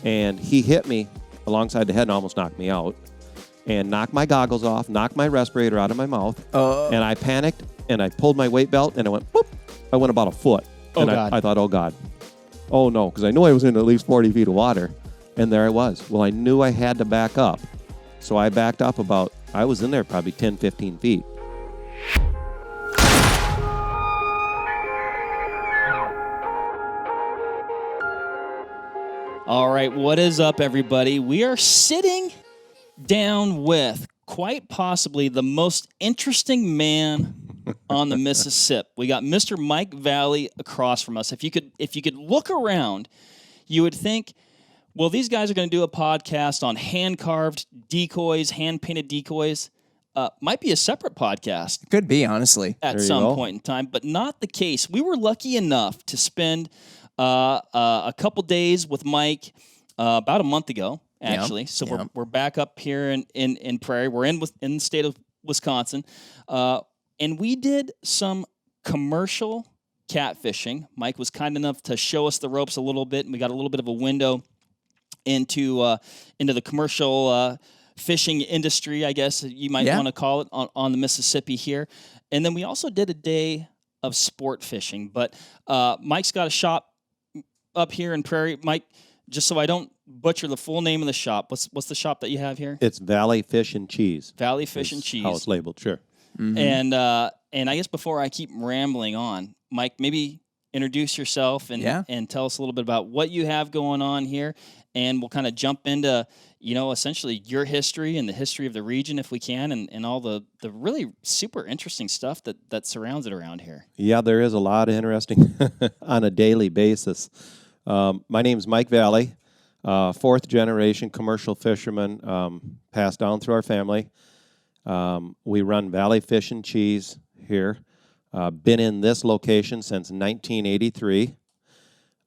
and he hit me alongside the head and almost knocked me out, and knocked my goggles off, knocked my respirator out of my mouth, and I panicked, and I pulled my weight belt, and I went, boop. I went about a foot, and I thought, oh, God. Oh, no, because I knew I was in at least 40 feet of water, and there I was. Well, I knew I had to back up, so I backed up I was in there probably 10, 15 feet. All right, what is up, everybody? We are sitting down with quite possibly the most interesting man on the Mississippi. We got Mr. Mike Valley across from us. If you could look around, you would think, well, these guys are going to do a podcast on hand-carved decoys, hand-painted decoys. Might be a separate podcast. Could be, honestly. At some point in time, but not the case. We were lucky enough to spend a couple days with Mike about a month ago, actually. Yep. So we're back up here in Prairie. We're in the state of Wisconsin. And we did some commercial catfishing. Mike was kind enough to show us the ropes a little bit, and we got a little bit of a window into the commercial fishing industry, I guess you might want to call it, on the Mississippi here. And then we also did a day of sport fishing. But Mike's got a shop up here in Prairie. Mike, just so I don't butcher the full name of the shop, what's the shop that you have here? It's Valley Fish and Cheese. Valley Fish and Cheese. How it's labeled, sure. Mm-hmm. And I guess before I keep rambling on, Mike, maybe introduce yourself and tell us a little bit about what you have going on here, and we'll kind of jump into, essentially your history and the history of the region if we can, and all the really super interesting stuff that surrounds it around here. Yeah, there is a lot of interesting on a daily basis. My name's Mike Valley, fourth generation commercial fisherman, passed down through our family. We run Valley Fish and Cheese here. Been in this location since 1983.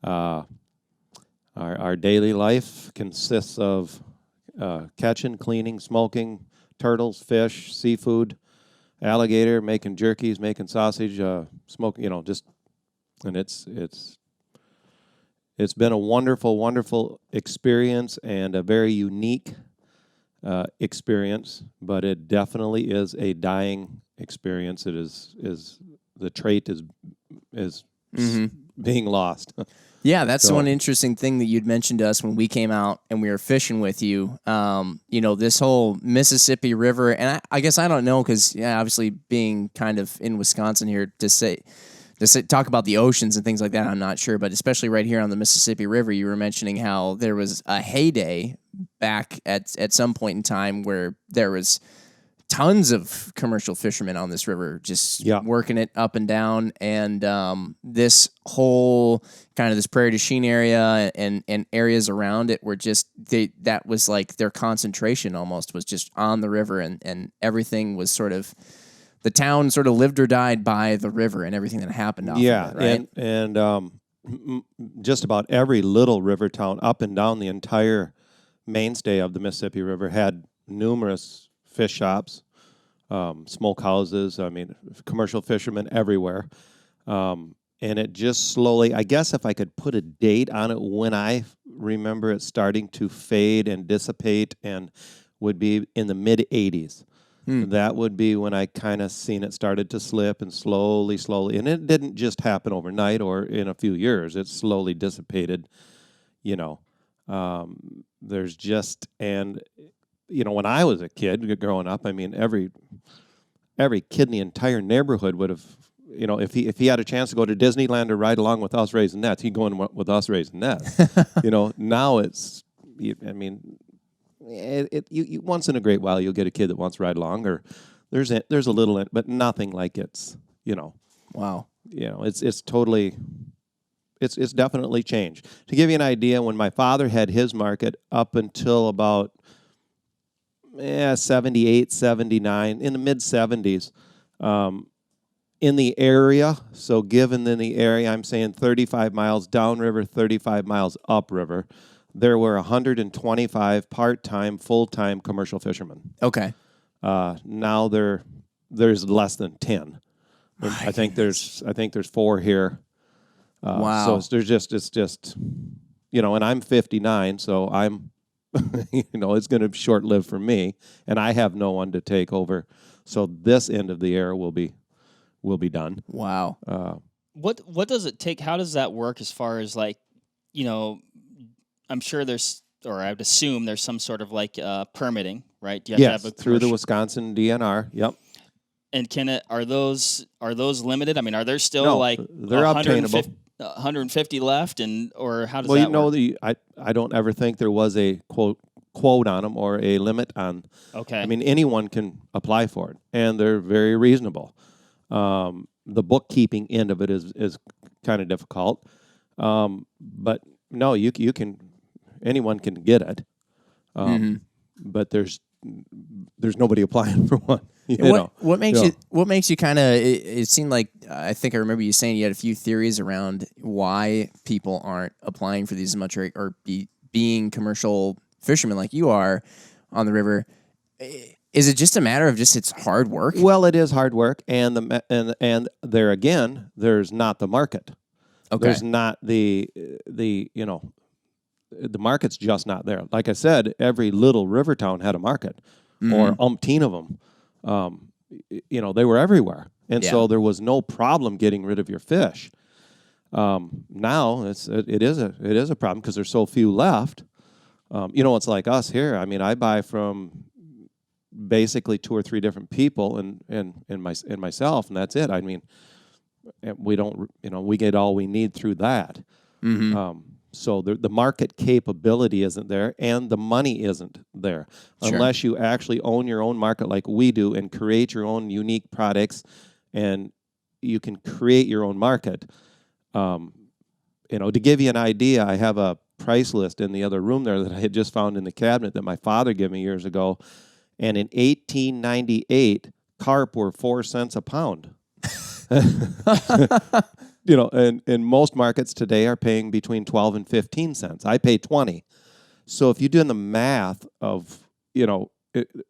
Our daily life consists of catching, cleaning, smoking turtles, fish, seafood, alligator, making jerkies, making sausage, smoking. And it's been a wonderful, wonderful experience and a very unique experience, but it definitely is a dying experience. It is the trait is being lost. Yeah, that's the one interesting thing that you'd mentioned to us when we came out and we were fishing with you. This whole Mississippi River, and I guess I don't know because obviously being kind of in Wisconsin here to talk about the oceans and things like that, I'm not sure, but especially right here on the Mississippi River, you were mentioning how there was a heyday back at some point in time where there was tons of commercial fishermen on this river just working it up and down, and this whole kind of this Prairie Du Chen area and areas around it were just that was like their concentration almost was just on the river, and everything was sort of. The town sort of lived or died by the river and everything that happened off of it, right? and just about every little river town up and down the entire mainstay of the Mississippi River had numerous fish shops, smoke houses, commercial fishermen everywhere. And it just slowly, I guess if I could put a date on it when I remember it starting to fade and dissipate, and would be in the mid-'80s. That would be when I kind of seen it started to slip and slowly, and it didn't just happen overnight or in a few years. It slowly dissipated, there's just, and, when I was a kid growing up, every kid in the entire neighborhood would have, if he had a chance to go to Disneyland or ride along with us raising nets, he'd go in with us raising nets. Now it's, you once in a great while you'll get a kid that wants to ride along, or there's a little, but nothing like it's wow, it's totally, it's definitely changed. To give you an idea, when my father had his market up until about 78, 79, in the mid 70s, in the area. So given in the area, I'm saying 35 miles downriver, 35 miles upriver. There were 125 part-time, full-time commercial fishermen. Okay. Now there's less than 10. Right. I think there's 4 here. Wow. So it's just and I'm 59, so I'm, it's going to short live for me, and I have no one to take over. So this end of the era will be done. Wow. What does it take? How does that work as far as like, I'm sure there's, or I would assume there's some sort of like permitting, right? Do you have to have a through the commercial- Wisconsin DNR. Yep. And are those limited? I mean, are there still No, like they're obtainable. 150 left, or how does Well, that work? I don't ever think there was a quote on them or a limit on. Okay. I mean, anyone can apply for it, and they're very reasonable. The bookkeeping end of it is kind of difficult, but no, you can, anyone can get it, but there's nobody applying for one. What makes you kind of? It seemed like I think I remember you saying you had a few theories around why people aren't applying for these as much, or being commercial fishermen like you are on the river. Is it just a matter of it's hard work? Well, it is hard work, and there again, there's not the market. Okay. There's not the market's just not there. Like I said, every little river town had a market, or umpteen of them. They were everywhere, and so there was no problem getting rid of your fish. Now it is a problem because there's so few left. It's like us here. I mean, I buy from basically 2 or 3 different people and myself, and that's it. I mean, we don't, we get all we need through that. So the market capability isn't there, and the money isn't there unless you actually own your own market like we do and create your own unique products, and you can create your own market. To give you an idea, I have a price list in the other room there that I had just found in the cabinet that my father gave me years ago. And in 1898, carp were 4 cents a pound. And in most markets today are paying between 12 and 15 cents. I pay 20. So if you do the math of,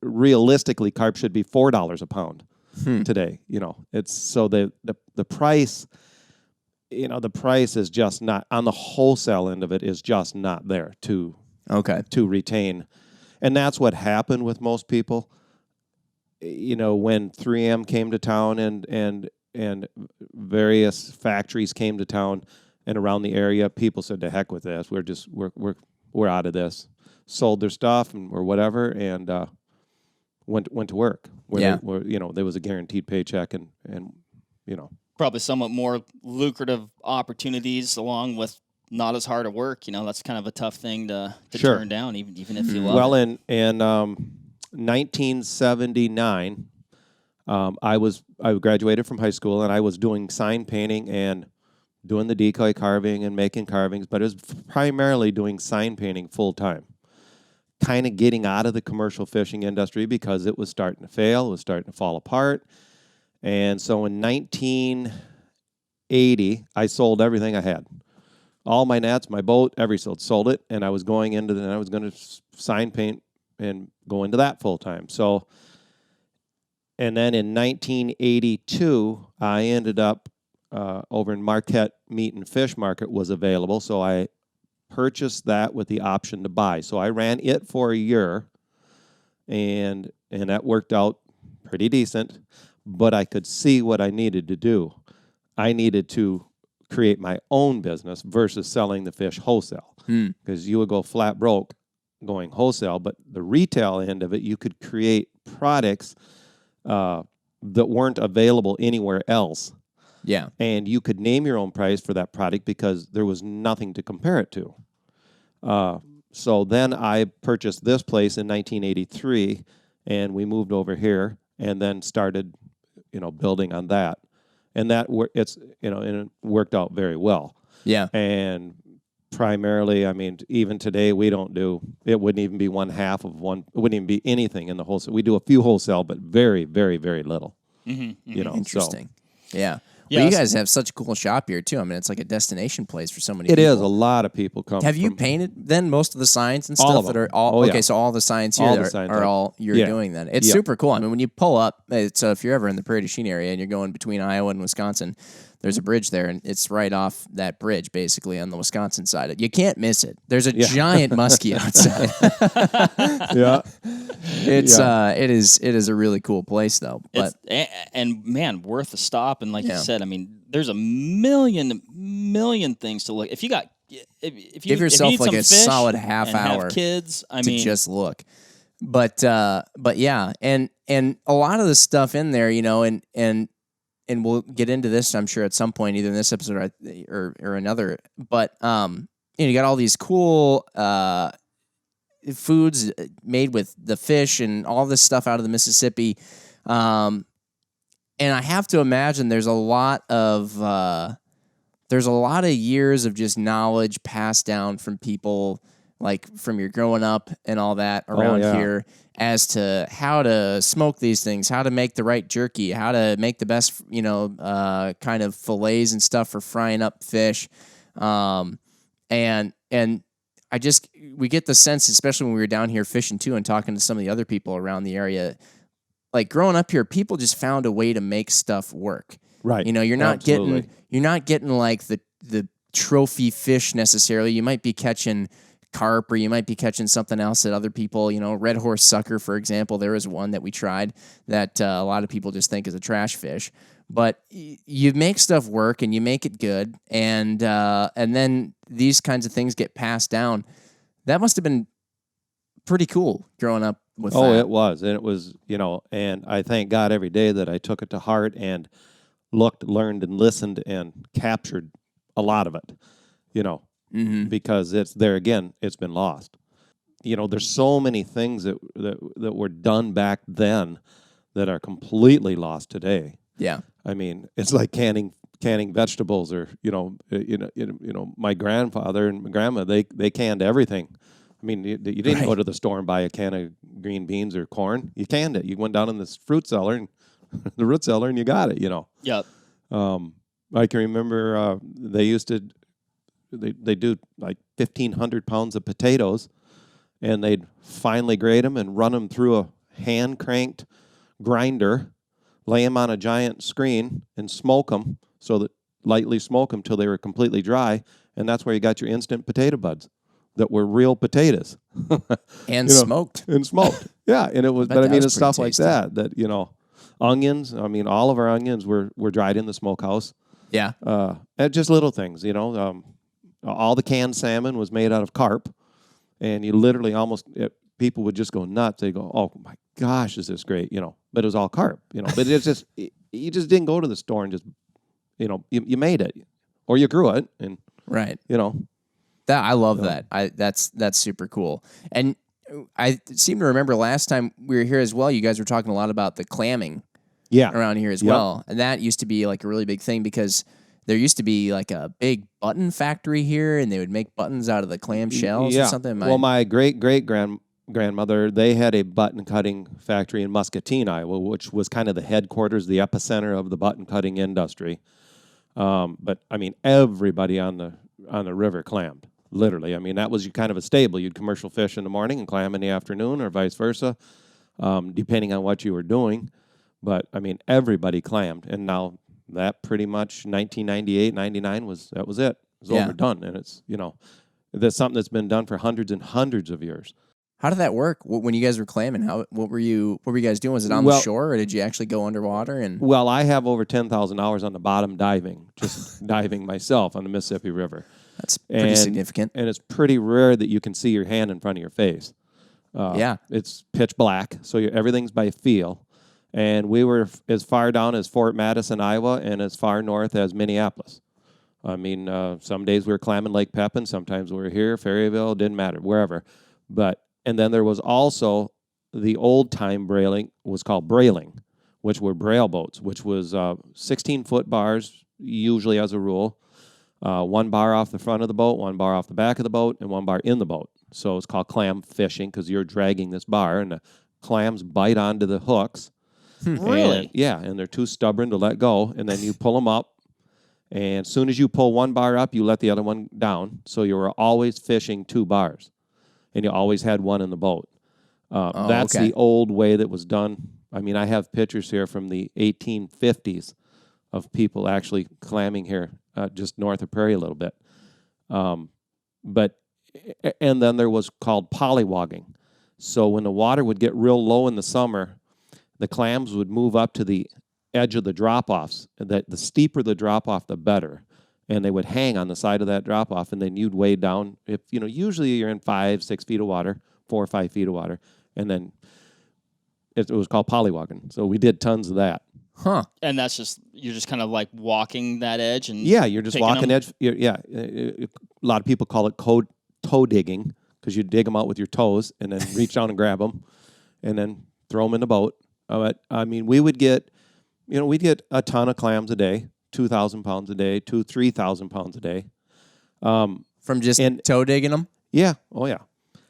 realistically, carp should be $4 a pound today. It's so the price. The price is just not on the wholesale end of it is just not there to retain. And that's what happened with most people. When 3M came to town and various factories came to town and around the area, people said, "To heck with this. We're out of this." Sold their stuff or whatever, and went to work. Where there was a guaranteed paycheck and probably somewhat more lucrative opportunities along with not as hard of work. That's kind of a tough thing to turn down, even if you love it. Well, in 1979, I graduated from high school, and I was doing sign painting and doing the decoy carving and making carvings, but it was primarily doing sign painting full time. Kind of getting out of the commercial fishing industry because it was starting to fail, it was starting to fall apart. And so in 1980, I sold everything I had. All my nets, my boat, everything, sold it, and I was going I was going to sign paint and go into that full time. So, and then in 1982, I ended up over in Marquette Meat and Fish Market was available, so I purchased that with the option to buy. So I ran it for a year, and that worked out pretty decent. But I could see what I needed to do. I needed to create my own business versus selling the fish wholesale, because you would go flat broke going wholesale. But the retail end of it, you could create products that weren't available anywhere else. Yeah. And you could name your own price for that product because there was nothing to compare it to. So then I purchased this place in 1983, and we moved over here and then started, building on that. And and it worked out very well. Yeah. And primarily, I mean, even today we don't do, it wouldn't even be one half of one, it wouldn't even be anything in the wholesale. We do a few wholesale, but very, very, very little. Mm-hmm, mm-hmm. You know, Interesting. So. Yeah. But you Yes. guys have such a cool shop here too. I mean, it's like a destination place for so many It people. is. A lot of people come. Have you from- painted then most of the signs and All stuff of that them. are all Oh, okay? yeah. So all the signs here All the are, signs are are- all you're yeah. doing then. It's Yeah. super cool. I mean, when you pull up, so if you're ever in the Prairie Du Chen area and you're going between Iowa and Wisconsin, there's a bridge there, and it's right off that bridge, basically on the Wisconsin side. You can't miss it. There's a giant muskie outside. Yeah. It's it is a really cool place though. But And man, worth a stop. And like Yeah. you said, I mean, there's a million things to look. If you got, if you give yourself if you need like some a fish solid half and hour have kids. I to mean, just look. But yeah, and a lot of the stuff in there, you know, and we'll get into this, I'm sure, at some point, either in this episode or another. But you know, you got all these cool foods made with the fish and all this stuff out of the Mississippi. And I have to imagine there's a lot of years of just knowledge passed down from people, like from your growing up and all that around yeah. here, as to how to smoke these things, how to make the right jerky, how to make the best, you know, kind of fillets and stuff for frying up fish. And we get the sense, especially when we were down here fishing too and talking to some of the other people around the area, like growing up here, people just found a way to make stuff work. Right. You know, you're not Absolutely. getting like the trophy fish necessarily. You might be catching carp, or you might be catching something else that other people, you know, red horse sucker, for example. There was one that we tried that a lot of people just think is a trash fish. But you make stuff work and you make it good, and then these kinds of things get passed down. That must have been pretty cool growing up with Oh, that. it was. And it was, you know, and I thank God every day that I took it to heart and looked, learned, and listened and captured a lot of it, you know, because it's there again, it's been lost. You know, there's so many things that were done back then that are completely lost today. Yeah. I mean, it's like canning vegetables, or my grandfather and my grandma, they canned everything. I mean, you didn't go to the store and buy a can of green beans or corn. You canned it. You went down in this fruit cellar and the root cellar, and you got it. You know. Yep. I can remember they used to they do like 1,500 pounds of potatoes, and they'd finely grade them and run them through a hand cranked grinder, lay them on a giant screen, and smoke them lightly smoke them till they were completely dry, and that's where you got your instant potato buds that were real potatoes. And smoked. And smoked. Yeah, and it was, Bet but I that mean, was it's stuff pretty like tasty. that, you know, onions. I mean, all of our onions were dried in the smokehouse. Yeah. And just little things, you know. All the canned salmon was made out of carp, and you literally people would just go nuts. They go, "Oh my gosh, is this great?" You know, but it was all carp, you know. But it's just you just didn't go to the store and just, you know, you made it, or you grew it, and Right. you know. That I love that. That's super cool. And I seem to remember last time we were here as well, you guys were talking a lot about the clamming Yeah. around here as Yep. well. And that used to be like a really big thing because there used to be like a big button factory here, and they would make buttons out of the clam shells or something. Well, my great-great-grandmother, they had a button cutting factory in Muscatine, Iowa, which was kind of the headquarters, the epicenter of the button cutting industry. But I mean, everybody on the river clammed. Literally, I mean, that was kind of a staple. You'd commercial fish in the morning and clam in the afternoon, or vice versa, depending on what you were doing. But I mean, everybody clammed, and now that pretty much 1998, 99 was it. It was overdone, and it's, you know, that's something that's been done for hundreds and hundreds of years. How did that work when you guys were clamming? What were you guys doing? Was it on the shore, or did you actually go underwater? And well, I have over 10,000 hours on the bottom diving, just diving myself on the Mississippi River. That's pretty significant. And it's pretty rare that you can see your hand in front of your face. Yeah. It's pitch black, so everything's by feel. And we were as far down as Fort Madison, Iowa, and as far north as Minneapolis. I mean, some days we were clamming Lake Pepin, sometimes we were here, Ferryville, didn't matter, wherever. And then there was also the old-time brailing, was called brailing, which were braille boats, which was 16-foot bars, usually as a rule. One bar off the front of the boat, one bar off the back of the boat, and one bar in the boat. So it's called clam fishing because you're dragging this bar, and the clams bite onto the hooks. Really? And they're too stubborn to let go, and then you pull them up, And as soon as you pull one bar up, you let the other one down. So you were always fishing 2 bars, and you always had one in the boat. That's okay. the old way that was done. I mean, I have pictures here from the 1850s of people actually clamming here just north of Prairie a little bit. And then there was called pollywogging. So when the water would get real low in the summer, the clams would move up to the edge of the drop-offs. The steeper the drop-off, the better. And they would hang on the side of that drop-off, and then you'd wade down. If usually you're in 5-6 feet of water, 4 or 5 feet of water, and then it was called pollywogging. So we did tons of that. Huh. And that's you're just kind of like walking that edge and Yeah, you're just walking them. edge. A lot of people call it toe digging because you dig them out with your toes and then reach down and grab them, and then throw them in the boat. But I mean, we'd get a ton of clams a day, 2,000 pounds a day, 3,000 pounds a day. From just toe digging them? Yeah. Oh yeah.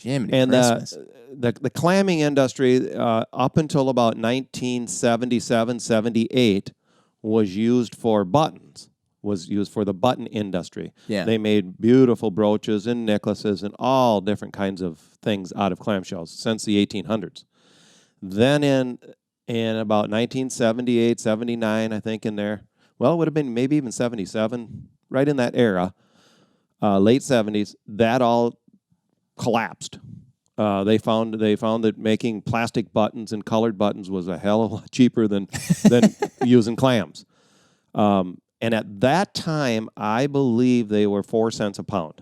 Jiminy And Christmas. the clamming industry up until about 1977, 78 was used for buttons, was used for the button industry. Yeah. They made beautiful brooches and necklaces and all different kinds of things out of clamshells since the 1800s. Then in about 1978, 79, I think in there, well, it would have been maybe even 77, right in that era, late 70s, that all collapsed. They found that making plastic buttons and colored buttons was a hell of a lot cheaper than using clams. And at that time, I believe they were 4 cents a pound,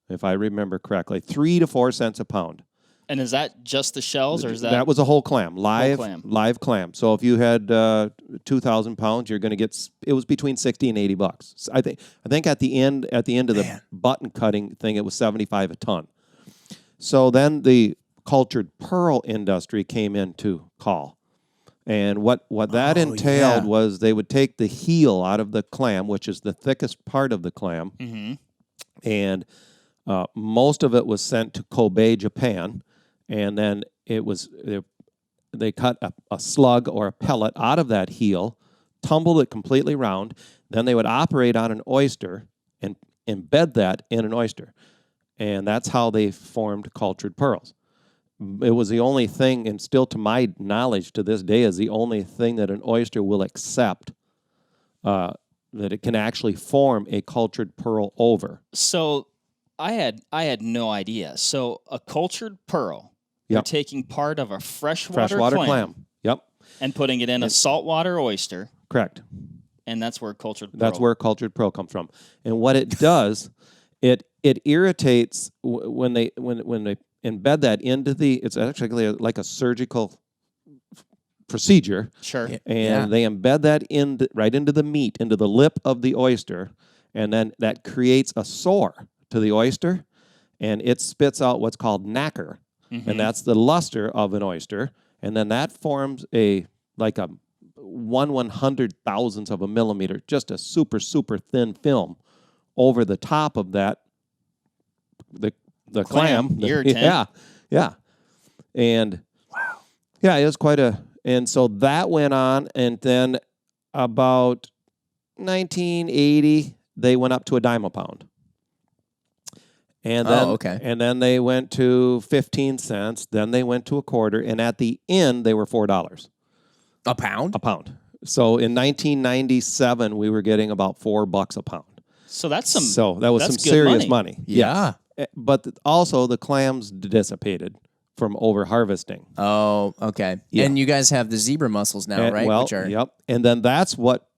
if I remember correctly, 3 to 4 cents a pound. And is that just the shells, or is that? That was a whole clam, live clam. So if you had 2,000 pounds, you're going to get. It was between $60 and $80. I think at the end of the button cutting thing, it was $75 a ton. So then the cultured pearl industry came into call. And what that entailed was they would take the heel out of the clam, which is the thickest part of the clam, and most of it was sent to Kobe, Japan, and then they cut a slug or a pellet out of that heel, tumbled it completely round, then they would operate on an oyster and embed that in an oyster. And that's how they formed cultured pearls. It was the only thing, and still to my knowledge to this day, is the only thing that an oyster will accept that it can actually form a cultured pearl over. So I had no idea. So a cultured pearl, you're taking part of a freshwater clam. Yep. And putting it in a saltwater oyster. Correct. And that's where cultured pearl. That's where cultured pearl comes from. And what it does, it irritates when they embed that into it's actually like a surgical procedure. Sure. And they embed that right into the meat, into the lip of the oyster, and then that creates a sore to the oyster, and it spits out what's called nacre, and that's the luster of an oyster, and then that forms like a 1/100,000th of a millimeter, just a super, super thin film over the top of that, the clam. Yeah. And wow. Yeah, it was quite and so that went on, and then about 1980, they went up to a dime a pound. And then, and then they went to 15 cents. Then they went to a quarter, and at the end, they were $4 a pound. A pound. So in 1997, we were getting about $4 a pound. So that's some. So that was some serious money. Yeah. But also the clams dissipated from over harvesting. Oh, okay. Yeah. And you guys have the zebra mussels now, right? Well, yep. And then that's what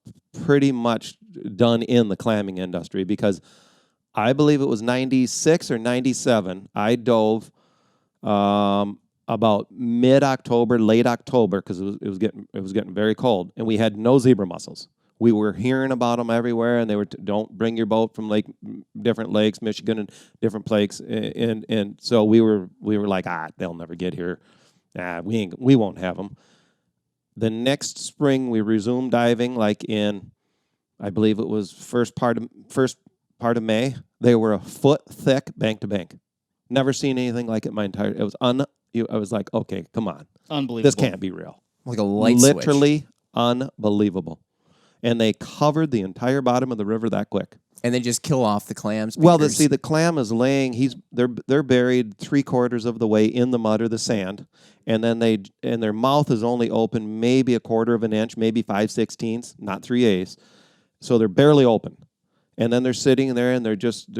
pretty much done in the clamming industry, because I believe it was 96 or 97. I dove about mid-October, late October, because it was getting very cold, and we had no zebra mussels. We were hearing about them everywhere, and they were don't bring your boat from different lakes, Michigan, and different lakes, and so we were like, they'll never get here. We won't have them. The next spring, we resumed diving, like in, I believe it was first part of May. They were a foot thick, bank to bank. Never seen anything like it my entire. It was I was like, okay, come on, unbelievable. This can't be real. Like a light literally switch. Unbelievable. and they covered the entire bottom of the river that quick. And they just kill off the clams. Well, because- the clam is laying. They're buried 3/4 of the way in the mud or the sand, and then their mouth is only open maybe 1/4 of an inch, maybe 5/16, not 3/8. So they're barely open, and then they're sitting there and they're just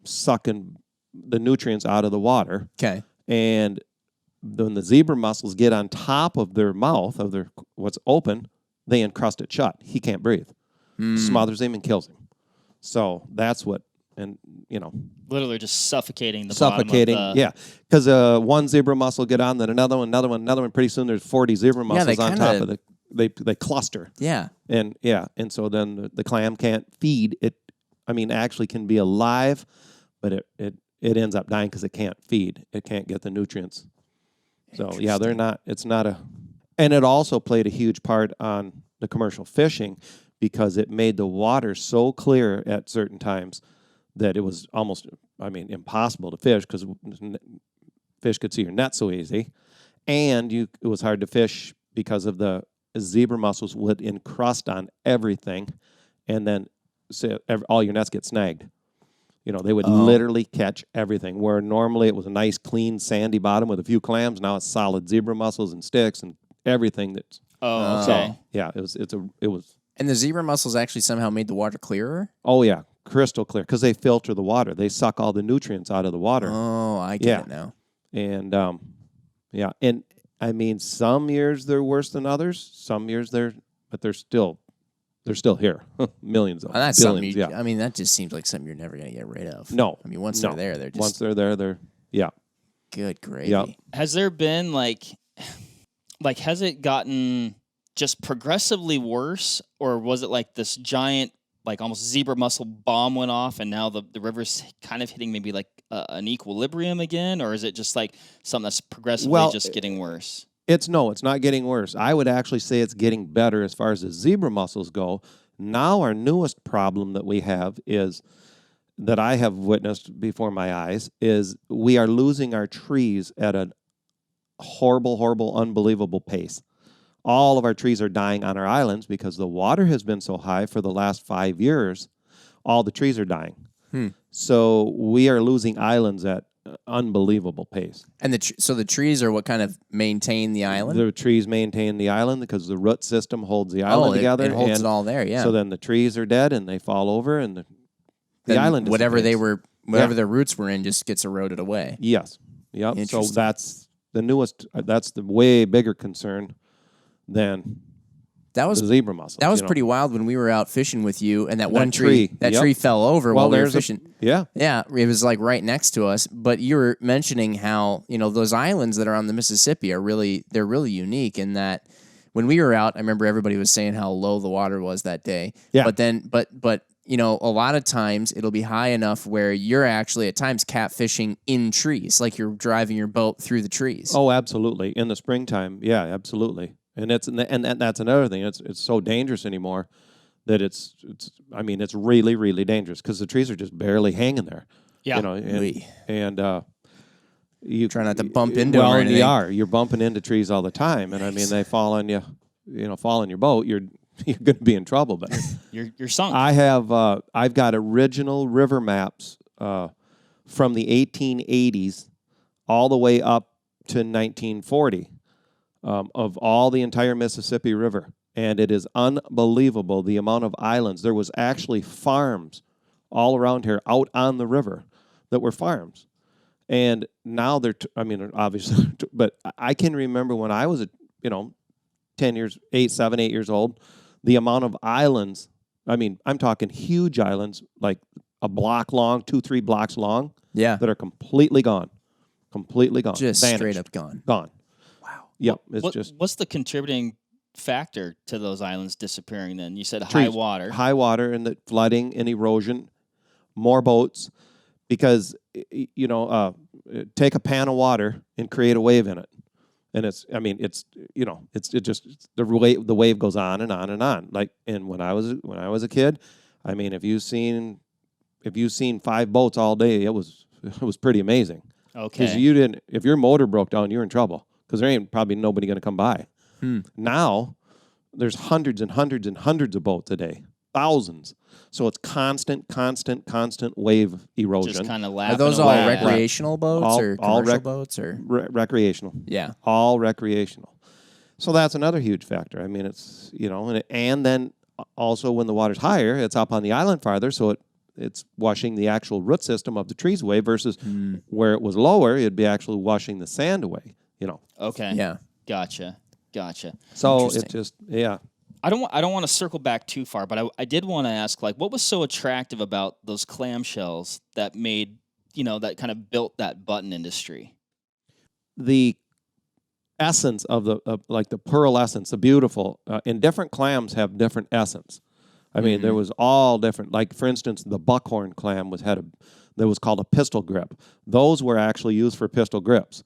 sucking the nutrients out of the water. Okay. And when the zebra mussels get on top of their mouth of what's open, they encrust it shut. He can't breathe. Smothers him and kills him. So that's what, and literally just suffocating the suffocating. bottom of the, Yeah, because one zebra mussel get on, then another one. Pretty soon there's 40 zebra mussels on top of they cluster. Yeah. And so then the clam can't feed it. I mean, actually can be alive, but it ends up dying because it can't feed. It can't get the nutrients. So yeah, it's not a, and it also played a huge part on the commercial fishing because it made the water so clear at certain times that it was almost, impossible to fish because fish could see your net so easy, and it was hard to fish because of the zebra mussels would encrust on everything, and then all your nets get snagged. They would literally catch everything. Where normally it was a nice, clean, sandy bottom with a few clams. Now it's solid zebra mussels and sticks and everything. That's okay. So, yeah, it was. And the zebra mussels actually somehow made the water clearer? Oh yeah, crystal clear because they filter the water. They suck all the nutrients out of the water. Oh, I get it now. And and some years they're worse than others. Some years they're still here. Millions of them. That's billions. something that just seems like something you're never going to get rid of. No. Once they're there, they're just... Once they're there, yeah. Good gravy. Yep. Has there been has it gotten just progressively worse, or was it like this giant, almost zebra mussel bomb went off, and now the river's kind of hitting maybe an equilibrium again, or is it just something that's progressively just getting worse? It's not getting worse. I would actually say it's getting better as far as the zebra mussels go. Now our newest problem that we have is that I have witnessed before my eyes is we are losing our trees at a horrible, horrible, unbelievable pace. All of our trees are dying on our islands because the water has been so high for the last 5 years. All the trees are dying. So we are losing islands at unbelievable pace. And so the trees are what kind of maintain the island? The trees maintain the island because the root system holds the island together. It holds it all there, yeah. So then the trees are dead and they fall over and the island whatever disappears. their roots were in just gets eroded away. Yes. Yep. So that's the newest, that's the way bigger concern than the zebra mussels. That was pretty wild when we were out fishing with you, and that one tree tree fell over while we were fishing. Yeah, it was right next to us. But you were mentioning how those islands that are on the Mississippi they're really unique in that when we were out, I remember everybody was saying how low the water was that day. Yeah. But a lot of times it'll be high enough where you're actually at times catfishing in trees, like you're driving your boat through the trees. Oh, absolutely. In the springtime, yeah, absolutely. And that's another thing. It's so dangerous anymore that it's really, really dangerous because the trees are just barely hanging there. Yeah. And you try not to bump into them or anything. You're bumping into trees all the time, and they fall on you. Fall on your boat. You're going to be in trouble. But you're sunk. I've got original river maps from the 1880s all the way up to 1940. Of all the entire Mississippi River. And it is unbelievable the amount of islands. There was actually farms all around here out on the river that were farms. And now obviously, but I can remember when I was, 7, 8 years old, the amount of islands, I'm talking huge islands, like a block long, 2-3 blocks long, that are completely gone. Just vanished. Straight up gone. Gone. Yep, what's the contributing factor to those islands disappearing then? You said high water. High water and the flooding and erosion, more boats, because, take a pan of water and create a wave in it. And the wave goes on and on and on. And when I was a kid, if you've seen 5 boats all day, it was pretty amazing. Okay. Because if your motor broke down, you're in trouble. Because there ain't probably nobody going to come by. Now, there's hundreds and hundreds and hundreds of boats a day, thousands. So it's constant wave erosion. Just kind of Are laughing those away all at it. recreational boats or commercial boats or? Recreational. Yeah. All recreational. So that's another huge factor. I mean, it's, and then also when the water's higher, it's up on the island farther, so it's washing the actual root system of the trees away versus where it was lower, it'd be actually washing the sand away, Okay. Yeah. Gotcha. So it just, yeah. I don't want to circle back too far, but I did want to ask, like, what was so attractive about those clamshells that made, that kind of built that button industry? The essence of like the pearl essence, the beautiful, and different clams have different essence. I mean, there was all different. Like, for instance, the buckhorn clam that was called a pistol grip. Those were actually used for pistol grips.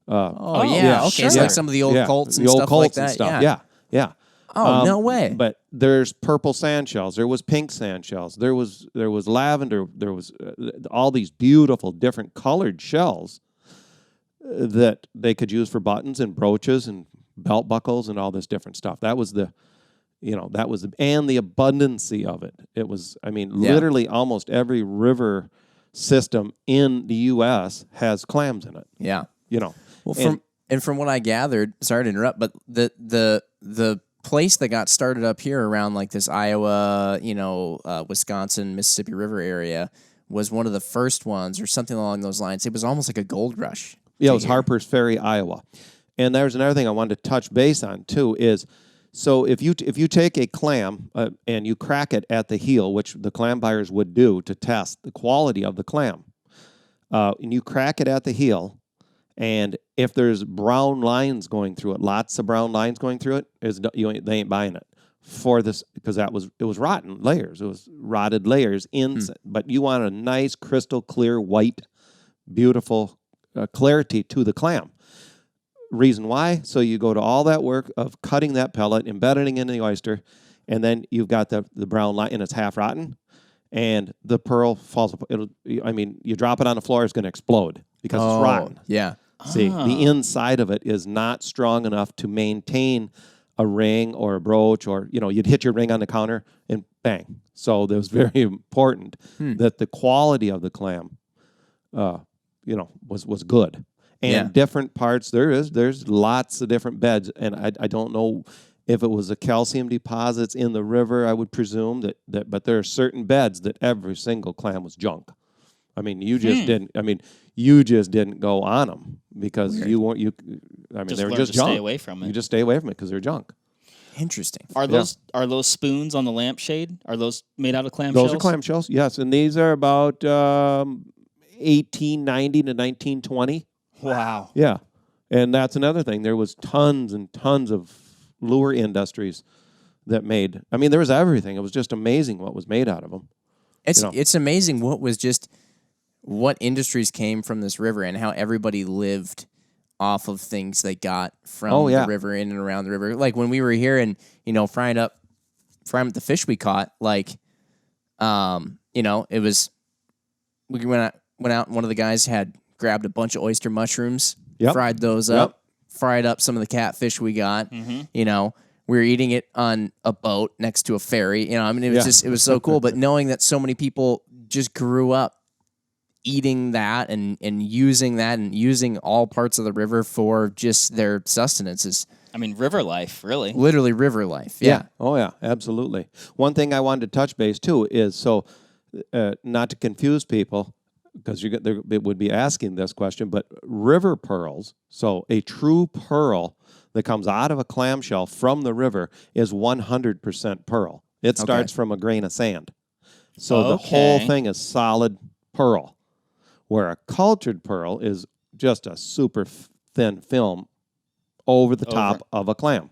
Yeah. Okay. Sure. So like some of the old Colts and the old stuff Colts like and that. stuff. Yeah. Oh, no way. But there's purple sand shells. There was pink sand shells. There was lavender. There was all these beautiful different colored shells that they could use for buttons and brooches and belt buckles and all this different stuff. That was and the abundancy of it. It was, literally almost every river system in the U.S. has clams in it. Yeah. Well, from what I gathered, sorry to interrupt, but the place that got started up here around like this Iowa, Wisconsin, Mississippi River area was one of the first ones or something along those lines. It was almost like a gold rush. Yeah, it was Harper's Ferry, Iowa. And there's another thing I wanted to touch base on too is, so if you take a clam and you crack it at the heel, which the clam buyers would do to test the quality of the clam, and you crack it at the heel, and if there's brown lines going through it, lots of brown lines going through it, they ain't buying it for this, because it was rotten layers. It was rotted layers but you want a nice crystal clear white, beautiful clarity to the clam. Reason why? So you go to all that work of cutting that pellet, embedding it in the oyster, and then you've got the brown line, and it's half rotten, and the pearl falls apart. You drop it on the floor, it's going to explode because it's rotten. Yeah. See, the inside of it is not strong enough to maintain a ring or a brooch, or, you'd hit your ring on the counter and bang. So it was very important that the quality of the clam, was good. And different parts, there's lots of different beds, and I don't know if it was the calcium deposits in the river. I would presume that but there are certain beds that every single clam was junk. You just didn't. You just didn't go on them because Weird. you weren't. They were just junk. Stay away from it. You just stay away from it because they're junk. Interesting. Are those spoons on the lampshade? Are those made out of clam shells? Those are clam shells. Yes, and these are about 1890 to 1920. Wow. Yeah, and that's another thing. There was tons and tons of lure industries that made. There was everything. It was just amazing what was made out of them. It's amazing what industries came from this river and how everybody lived off of things they got from the river, in and around the river. Like when we were here and, frying up the fish we caught, like, it was, we went out and one of the guys had grabbed a bunch of oyster mushrooms, fried those up, fried up some of the catfish we got, we were eating it on a boat next to a ferry, it was it was so cool. But knowing that so many people just grew up eating that and using all parts of the river for just their sustenance is, river life, really. Literally river life. Yeah. Oh, yeah, absolutely. One thing I wanted to touch base, too, is not to confuse people, because they would be asking this question, but river pearls, so a true pearl that comes out of a clamshell from the river is 100% pearl. It starts from a grain of sand. So the whole thing is solid pearl, where a cultured pearl is just a super thin film over the top of a clam.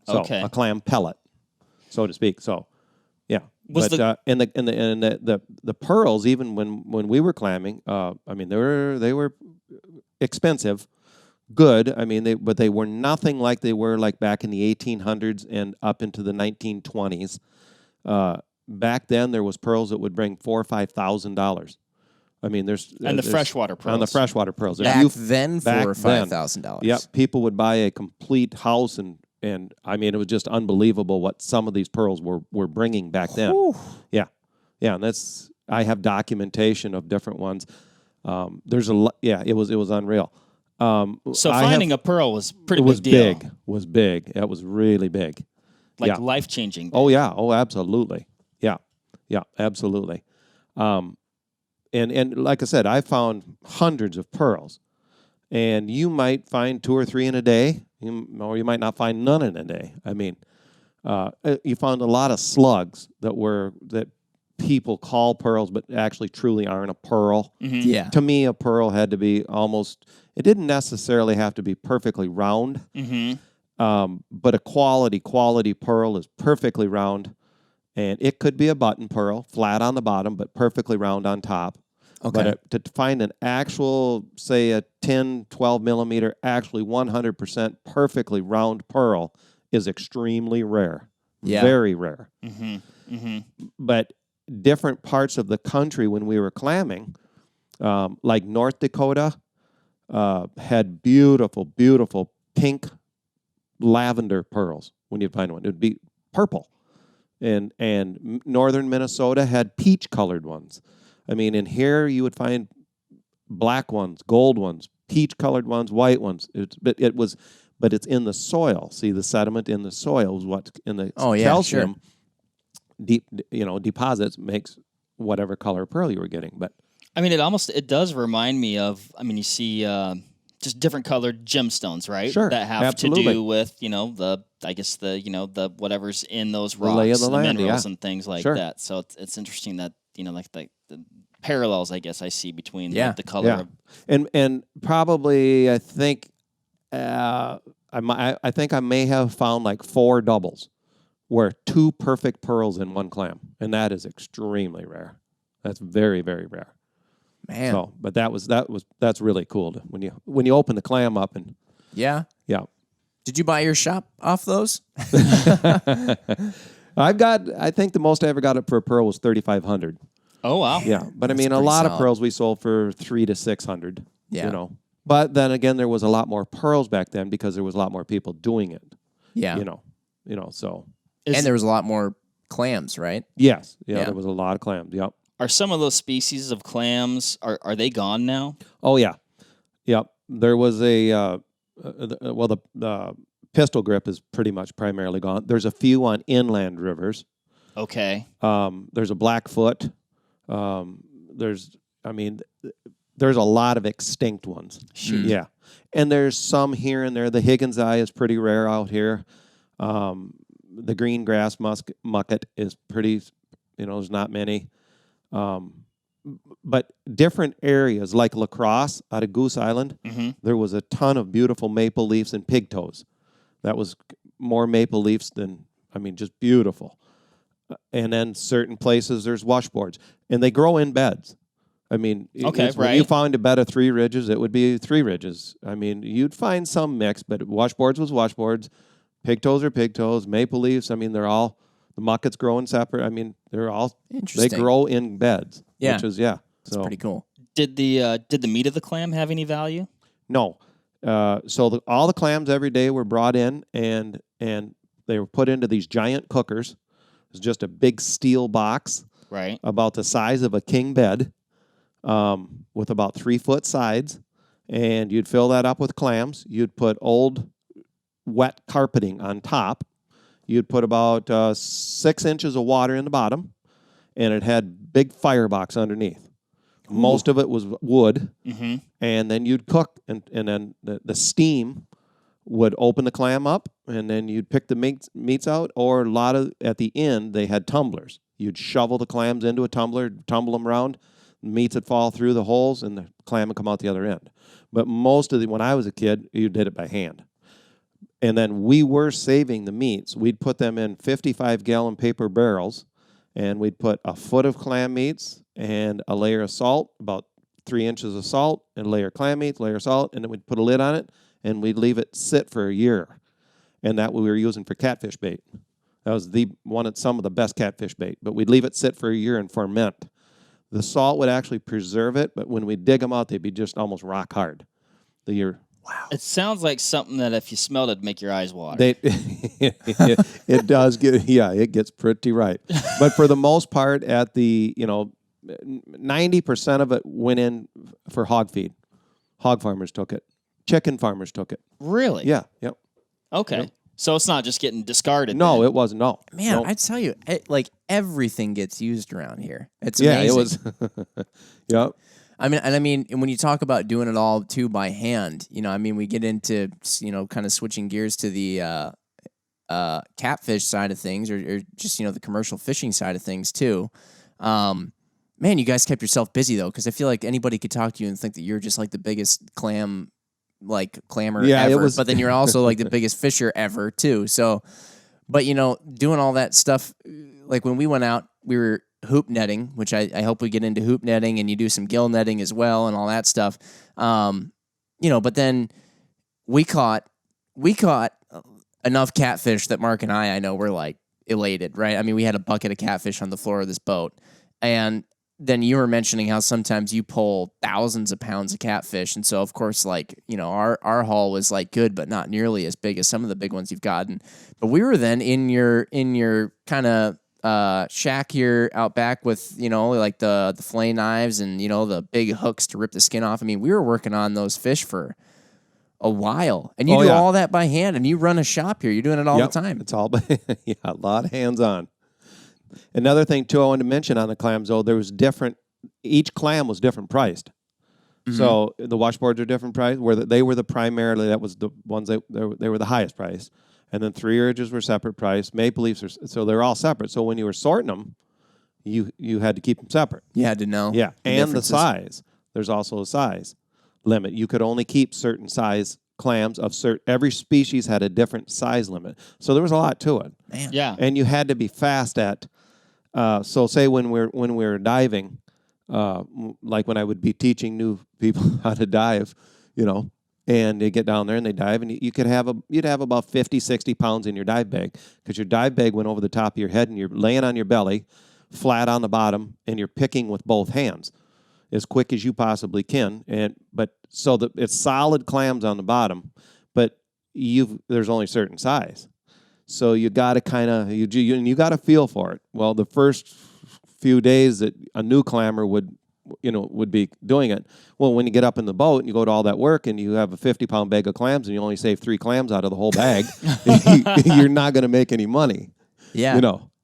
So a clam pellet, so to speak. So, yeah. The pearls, even when we were clamming, they were expensive, good. But they were nothing like they were like back in the 1800s and up into the 1920s. Back then, there was pearls that would bring $4,000 or $5,000. There's the freshwater pearls. On the freshwater pearls. Back then, $4,000 or $5,000. Yep, people would buy a complete house and I mean, it was just unbelievable what some of these pearls were bringing back then. Whew. Yeah, and I have documentation of different ones. There's it was unreal. So finding a pearl was pretty it was big deal. big. Was big. It was really big. Like life-changing. Oh yeah. Oh, absolutely. Yeah. Yeah. Absolutely. And like I said, I found hundreds of pearls, and you might find 2 or 3 in a day, or you might not find none in a day. I mean, you found a lot of slugs that people call pearls, but actually truly aren't a pearl. Mm-hmm. Yeah. To me, a pearl had to be almost. It didn't necessarily have to be perfectly round. Mm-hmm. But a quality pearl is perfectly round, and it could be a button pearl, flat on the bottom, but perfectly round on top. Okay. But to find an actual, say, a 10, 12 millimeter, actually 100% perfectly round pearl is extremely rare. Yeah. Very rare. Mm-hmm. Mm-hmm. But different parts of the country when we were clamming, like North Dakota, had beautiful, beautiful pink lavender pearls when you'd find one. It would be purple. And northern Minnesota had peach-colored ones. I mean, in here you would find black ones, gold ones, peach-colored ones, white ones. But it's in the soil. See, the sediment in the soil is what's in the calcium. Sure. Deposits makes whatever color pearl you were getting. But I mean, it does remind me of. I mean, you see just different colored gemstones, right? Sure, That have absolutely. to do with the whatever's in those rocks, lay of the the land, minerals yeah. and things like Sure. that. So it's interesting that like the parallels, I guess, I see between Yeah. the color. Yeah. Of, And probably I think I think I may have found like 4 doubles where 2 perfect pearls in one clam, and that is extremely rare. That's very, very rare. Man. So, but that's really cool when you open the clam up and Yeah. yeah. Did you buy your shop off those? I think the most I ever got it for a pearl was 3,500. oh wow! Yeah, but I That's mean, a pretty lot of solid. pearls we sold for 300 to 600. Yeah. But then again, there was a lot more pearls back then because there was a lot more people doing it. Yeah. So And there was a lot more clams, right? yes, Yeah. there was a lot of clams. Yep. Are some of those species of clams are they gone now? Oh yeah, yep. There was the pistol grip is pretty much primarily gone. There's a few on inland rivers. Okay. There's a Blackfoot. There's a lot of extinct ones. Shoot. Yeah. And there's some here and there. The Higgins eye is pretty rare out here. The green grass mucket is pretty, there's not many. But different areas like La Crosse out of Goose Island, there was a ton of beautiful maple leaves and pigtoes. That was more maple leaves than, just beautiful. And then certain places there's washboards, and they grow in beds. When you found a bed of 3 ridges, it would be 3 ridges. You'd find some mix, but washboards was washboards, pigtoes are pigtoes, maple leaves. They're all the muckets growing separate. They're all Interesting. they grow in beds. Yeah. Which is That's so pretty cool. Did the meat of the clam have any value? no. So all the clams every day were brought in and they were put into these giant cookers. It was just a big steel box Right. about the size of a king bed, with about 3-foot sides, and you'd fill that up with clams. You'd put old wet carpeting on top. You'd put about 6 inches of water in the bottom, and it had big firebox underneath. Ooh. Most of it was wood, and then you'd cook, and then the steam would open the clam up, and then you'd pick the meats out, or at the end, they had tumblers. You'd shovel the clams into a tumbler, tumble them around, meats would fall through the holes, and the clam would come out the other end. But when I was a kid, you did it by hand. And then we were saving the meats. We'd put them in 55-gallon paper barrels, and we'd put a foot of clam meats and a layer of salt, about 3 inches of salt, and a layer of clam meats, layer of salt, and then we'd put a lid on it, and we'd leave it sit for a year. And that we were using for catfish bait. That was some of the best catfish bait. But we'd leave it sit for a year and ferment. The salt would actually preserve it, but when we dig them out, they'd be just almost rock hard. It sounds like something that if you smelled it'd make your eyes water. It does get, it gets pretty ripe. But for the most part, at the 90% of it went in for hog feed. Hog farmers took it. Chicken farmers took it. Really? Yeah. Yep. Okay. Yep. So it's not just getting discarded. No, then. it wasn't. No. Man, no. I tell you, everything gets used around here. It's Yeah, amazing. it was. Yep. I mean, when you talk about doing it all too by hand, we get into kind of switching gears to the catfish side of things, or just the commercial fishing side of things too. Man, you guys kept yourself busy though, because I feel like anybody could talk to you and think that you're just like the biggest clammer ever. It was. But then you're also like the biggest fisher ever too. So, but doing all that stuff, like when we went out, we were hoop netting, which I hope we get into hoop netting, and you do some gill netting as well and all that stuff. But then we caught enough catfish that Mark and I know were like elated, right? I mean, we had a bucket of catfish on the floor of this boat, and then you were mentioning how sometimes you pull thousands of pounds of catfish, and so of course, our haul was like good, but not nearly as big as some of the big ones you've gotten. But we were then in your kind of shack here out back with like the fillet knives and the big hooks to rip the skin off. I mean, we were working on those fish for a while, and you do all that by hand, and you run a shop here. You're doing it all the time. It's all a lot of hands on. Another thing too I wanted to mention on the clams, though, there was different. Each clam was different priced. Mm-hmm. So the washboards are different price. They were the primarily, that was the ones they were the highest price. And then 3-urges were separate price. Maple leafs so they're all separate. So when you were sorting them, you had to keep them separate. You had to know. Yeah, and the size. There's also a size limit. You could only keep certain size clams of every species had a different size limit. So there was a lot to it. Man. Yeah. And you had to be fast at. So say when we're diving, like when I would be teaching new people how to dive, and they get down there and they dive, and you'd have about 50, 60 pounds in your dive bag, because your dive bag went over the top of your head and you're laying on your belly, flat on the bottom, and you're picking with both hands as quick as you possibly can. So that it's solid clams on the bottom, but there's only a certain size. So you got to kind of you got to feel for it. Well, the first few days that a new clammer would be doing it. Well, when you get up in the boat and you go to all that work and you have a 50-pound bag of clams and you only save 3 clams out of the whole bag, you're not going to make any money. Yeah.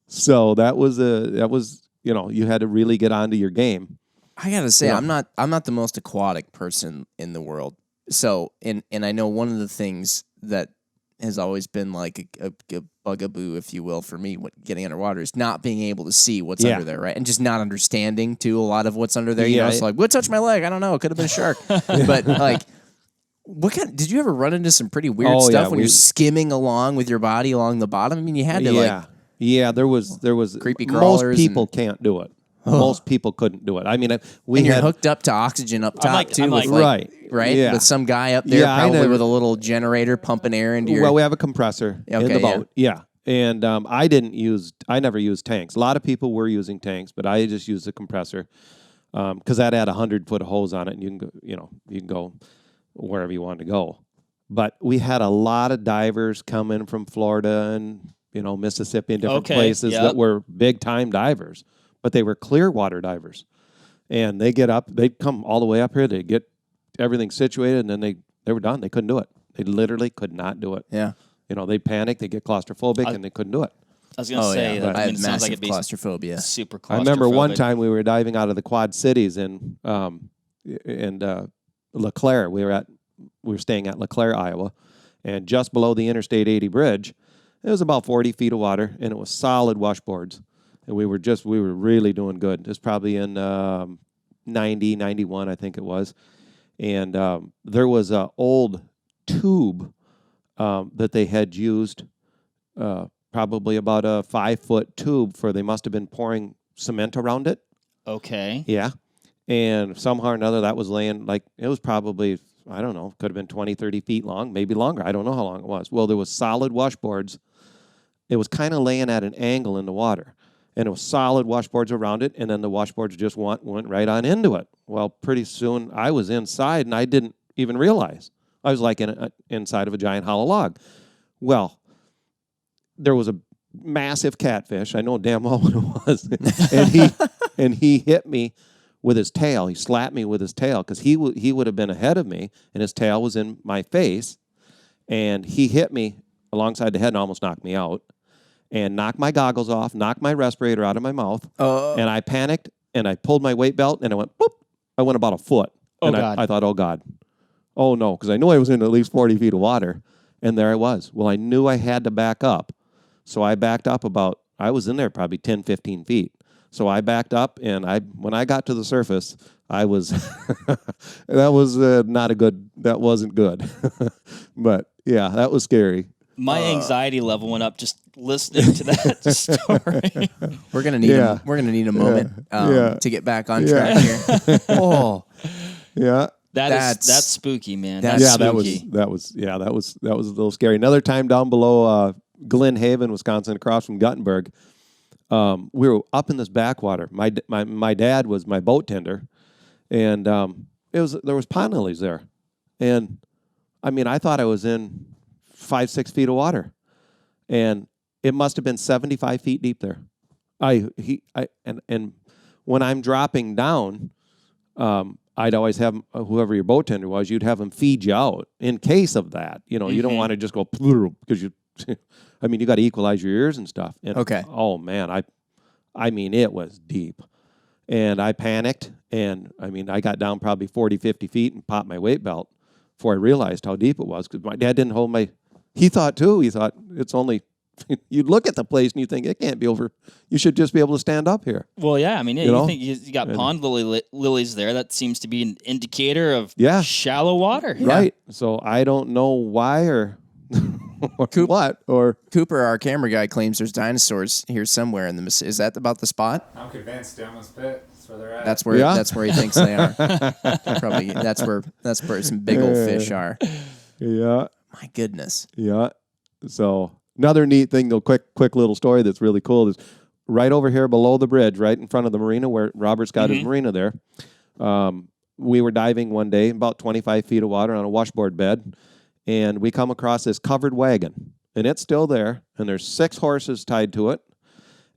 So that was you had to really get onto your game. I gotta say, I'm not the most aquatic person in the world. So, and I know one of the things that has always been like a bugaboo, if you will, for me getting underwater is not being able to see what's under there, right? And just not understanding too a lot of what's under there. It's like, what touched my leg? I don't know. It could have been a shark. But like, did you ever run into some pretty weird stuff when you're skimming along with your body along the bottom? I mean, you had to there was creepy crawlers. Most people can't do it. Most people couldn't do it. I mean, you're hooked up to oxygen up top too, right? Yeah. With some guy up there probably with a little generator pumping air into your. Well, we have a compressor in the boat. Yeah. And I never used tanks. A lot of people were using tanks, but I just used a compressor because that had 100-foot hose on it, and you can go wherever you wanted to go. But we had a lot of divers come in from Florida and Mississippi and different places that were big time divers. But they were clear water divers, and they'd come all the way up here. They'd get everything situated, and then they were done. They couldn't do it. They literally could not do it. Yeah. They'd panic. They'd get claustrophobic, and they couldn't do it. I was going to say, I have it sounds like it'd be claustrophobia. super claustrophobic. I remember one time we were diving out of the Quad Cities in LeClaire. We were staying at LeClaire, Iowa, and just below the Interstate 80 bridge, it was about 40 feet of water, and it was solid washboards. And we were really doing good. It was probably in 90, 91, I think it was. And there was an old tube that they had used, probably about a 5-foot tube they must have been pouring cement around it. Okay. Yeah. And somehow or another that was laying, it was probably, I don't know, could have been 20, 30 feet long, maybe longer. I don't know how long it was. Well, there was solid washboards. It was kind of laying at an angle in the water. And it was solid washboards around it, and then the washboards just went right on into it. Well, pretty soon I was inside, and I didn't even realize. I was like inside of a giant hollow log. Well, there was a massive catfish. I know damn well what it was. and he hit me with his tail. He slapped me with his tail because he would have been ahead of me, and his tail was in my face. And he hit me alongside the head and almost knocked me out, and knocked my goggles off, knocked my respirator out of my mouth. And I panicked, and I pulled my weight belt, and I went, boop. I went about a foot. Oh, and God. I thought, oh, God. Oh, no, because I knew I was in at least 40 feet of water. And there I was. Well, I knew I had to back up. So I backed up I was in there probably 10, 15 feet. So I backed up, and when I got to the surface, I was, that wasn't good. But, yeah, that was scary. My anxiety level went up just listening to that story. We're gonna need a moment to get back on track here. Oh, Yeah. That's spooky, man. That's That's spooky. that was a little scary. Another time down below Glen Haven, Wisconsin, across from Guttenberg, we were up in this backwater. My dad was my boat tender, and there was pond lilies there, and I mean I thought I was in 5-6 feet of water, and it must have been 75 feet deep there. And when I'm dropping down, I'd always have whoever your boat tender was, you'd have them feed you out in case of that. You know, you don't want to just go because you. I mean, you got to equalize your ears and stuff. And, okay. Oh man, I mean, it was deep, and I panicked, and I mean, I got down probably 40, 50 feet and popped my weight belt before I realized how deep it was because my dad didn't hold my. He thought it's only. You'd look at the place and you think it can't be over. You should just be able to stand up here. Well, yeah. I mean, you think you got pond lilies there. That seems to be an indicator of shallow water. Right. So I don't know why or Cooper, our camera guy, claims there's dinosaurs here somewhere in the Mississippi. Is that about the spot? I'm convinced Dillman's Pit. That's where they're at. That's where he thinks they are. Probably that's where some big old fish are. Yeah. My goodness. Yeah. So another neat thing, though, quick little story that's really cool is right over here below the bridge, right in front of the marina where Robert's got his marina there. We were diving one day, about 25 feet of water on a washboard bed, and we come across this covered wagon, and it's still there, and there's 6 horses tied to it,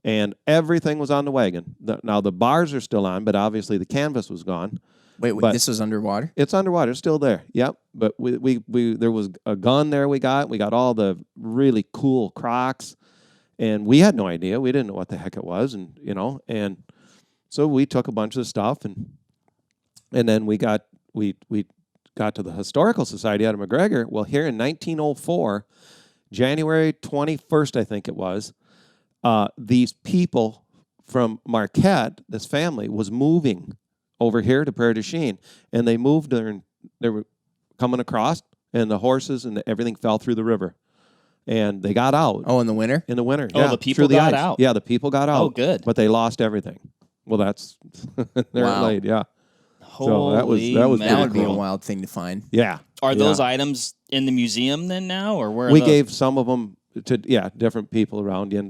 and everything was on the wagon. Now, the bars are still on, but obviously the canvas was gone. Wait, this was underwater? It's underwater. It's still there. Yep. But we there was a gun there we got all the really cool Crocs, and we had no idea. We didn't know what the heck it was, and so we took a bunch of stuff and then we got to the Historical Society out of McGregor. Well, here in 1904, January 21st, I think it was, these people from Marquette, this family, was moving over here to Prairie Du Chen, and they moved there, and they were coming across, and the horses and everything fell through the river, and they got out. Oh, in the winter? In the winter, Oh, the people got out. Yeah, the people got out. Oh, good. But they lost everything. Well, that's they're Wow. laid. Yeah. Holy that was man. That would be a cool. wild thing to find. Yeah. Are those Yeah. items in the museum then now, or where? Are We those? gave some of them to different people around, and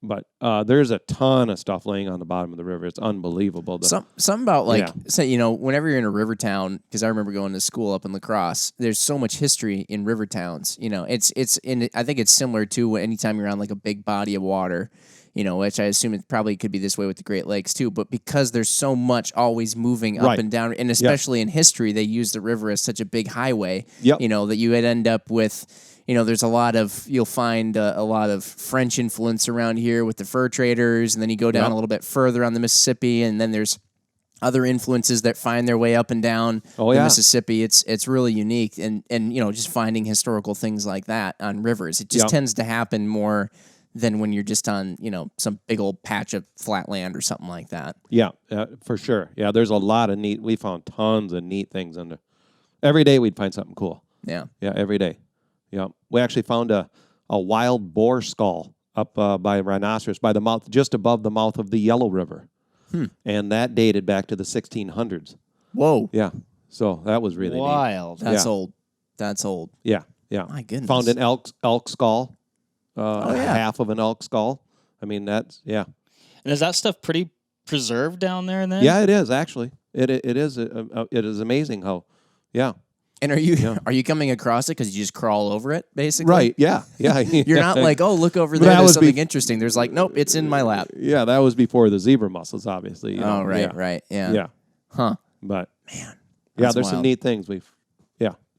But there's a ton of stuff laying on the bottom of the river. It's unbelievable. Something about say, whenever you're in a river town, because I remember going to school up in La Crosse, there's so much history in river towns. I think it's similar to anytime you're on like a big body of water, which I assume it probably could be this way with the Great Lakes too. But because there's so much always moving up and down, and especially in history, they use the river as such a big highway. Yep. That you would end up with. There's you'll find a lot of French influence around here with the fur traders, and then you go down a little bit further on the Mississippi, and then there's other influences that find their way up and down the Mississippi. It's really unique, and just finding historical things like that on rivers. It just tends to happen more than when you're just on some big old patch of flat land or something like that. Yeah, for sure. Yeah, there's a lot of neat. We found tons of neat things under. Every day we'd find something cool. Yeah. Yeah, every day. Yeah, we actually found a wild boar skull up by rhinoceros by the mouth, just above the mouth of the Yellow River, and that dated back to the 1600s. Whoa! Yeah, so that was really wild. neat. That's old. That's old. Yeah. My goodness. Found an elk skull, half of an elk skull. I mean, that's And is that stuff pretty preserved down there then? Yeah, it is actually. It is amazing how. Yeah. And are you coming across it because you just crawl over it, basically? Right? Yeah. You're not like, oh, look over there. that There's was something interesting. There's like, nope, it's in my lap. Yeah, that was before the zebra mussels, obviously. You know? Right. Yeah. Yeah. Huh. But Man. there's wild. some neat things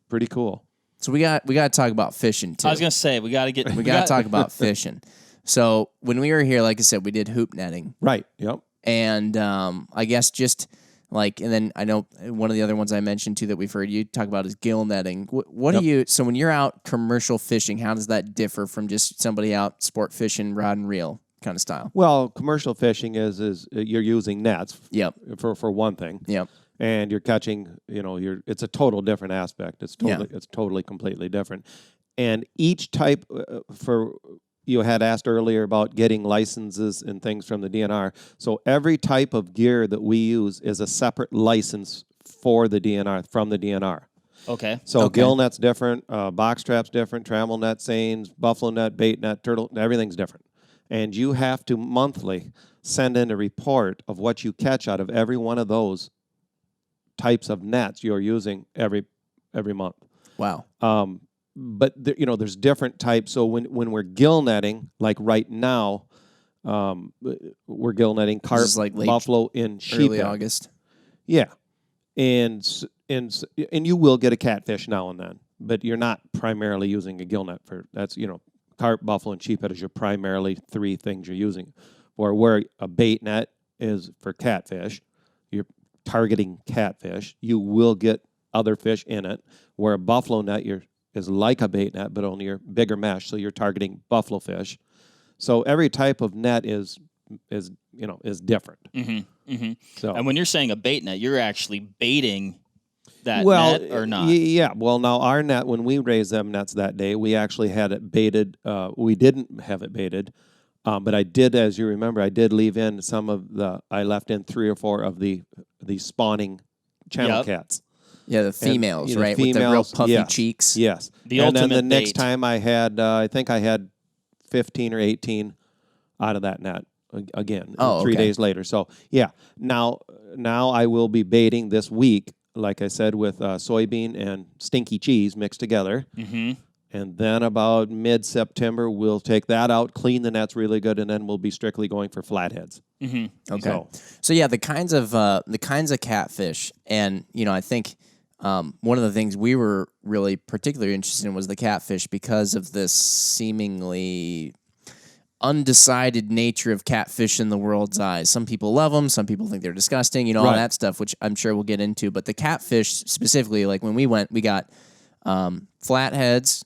pretty cool. So we got to talk about fishing too. I was gonna say we got to talk about fishing. So when we were here, like I said, we did hoop netting. Right. Yep. And I guess just like, and then I know one of the other ones I mentioned too that we've heard you talk about is gill netting. What do you, so when you're out commercial fishing, how does that differ from just somebody out sport fishing, rod and reel kind of style? Well, commercial fishing is you're using nets. Yep. For one thing. Yep. And you're catching, it's a total different aspect. It's totally completely different. And each type you had asked earlier about getting licenses and things from the DNR. So every type of gear that we use is a separate license for the DNR, from the DNR. Okay. So gill net's different, box trap's different, trammel net, seines, buffalo net, bait net, turtle, everything's different. And you have to monthly send in a report of what you catch out of every one of those types of nets you're using every month. Wow. But there's different types. So when we're gill netting, like right now, we're gill netting carp, like buffalo in early sheephead. August. Yeah, and you will get a catfish now and then, but you're not primarily using a gill net for that's carp, buffalo, and sheephead is your primarily three things you're using. Or where a bait net is for catfish, you're targeting catfish. You will get other fish in it. Where a buffalo net is like a bait net, but only your bigger mesh, so you're targeting buffalo fish. So every type of net is different. Mm-hmm. Mm-hmm. So, and when you're saying a bait net, you're actually baiting that net or not? Yeah. Well, now our net, when we raised them nets that day, we actually had it baited. We didn't have it baited, but I did, as you remember, I did leave in I left in 3 or 4 of the spawning channel cats. Yeah, the females, and, right? Females, with the real puffy yes, cheeks. Yes. The and ultimate then the next bait. time I had, I think I had 15 or 18 out of that net again. Oh, 3 okay. days later. So yeah, now I will be baiting this week, like I said, with soybean and stinky cheese mixed together. Mm-hmm. And then about mid-September, we'll take that out, clean the nets really good, and then we'll be strictly going for flatheads. Mm-hmm. Okay. So yeah, the kinds of catfish, and I think one of the things we were really particularly interested in was the catfish because of this seemingly undecided nature of catfish in the world's eyes. Some people love them, some people think they're disgusting, all Right. that stuff, which I'm sure we'll get into. But the catfish specifically, like when we went, we got flatheads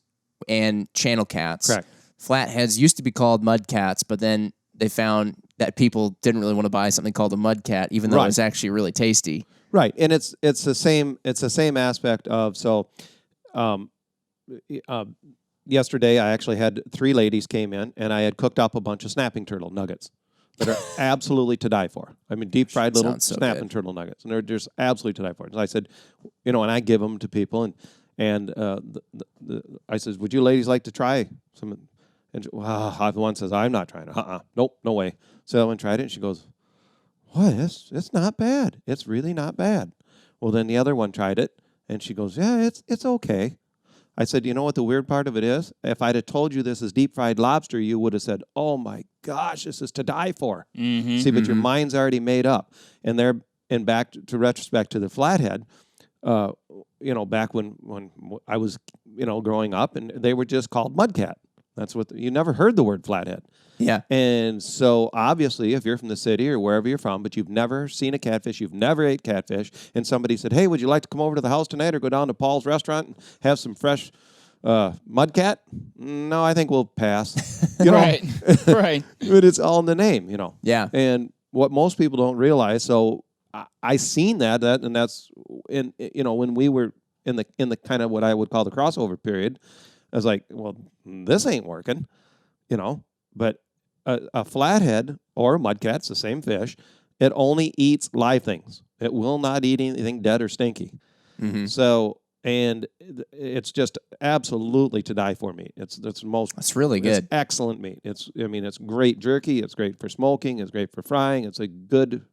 and channel cats. Correct. Flatheads used to be called mud cats, but then they found that people didn't really want to buy something called a mud cat, even though Right. it was actually really tasty. Right, and it's the same aspect of yesterday I actually had 3 ladies came in and I had cooked up a bunch of snapping turtle nuggets that are absolutely to die for. I mean, deep fried little Sounds so snapping good. turtle nuggets, and they're just absolutely to die for. And I said, and I give them to people, and I says, would you ladies like to try some? And one says, I'm not trying it. Nope, no way. So I went and tried it, and she goes, what? It's not bad. It's really not bad. Well, then the other one tried it, and she goes, yeah, it's okay. I said, you know what the weird part of it is? If I'd have told you this is deep-fried lobster, you would have said, oh, my gosh, this is to die for. Mm-hmm. See, but your mind's already made up. And back to retrospect to the flathead, back when I was, growing up, and they were just called mudcat. That's what you never heard the word flathead. Yeah. And so obviously if you're from the city or wherever you're from, but you've never seen a catfish, you've never ate catfish, and somebody said, hey, would you like to come over to the house tonight or go down to Paul's restaurant and have some fresh mudcat? No, I think we'll pass. Right. Right. But it's all in the name, Yeah. And what most people don't realize, so I seen that and that's when we were in the kind of what I would call the crossover period, I was like, well, this ain't working, but a flathead or a mudcat's the same fish. It only eats live things. It will not eat anything dead or stinky. Mm-hmm. So, and it's just absolutely to die for meat. It's really good. It's excellent meat. It's great jerky. It's great for smoking. It's great for frying. It's a good,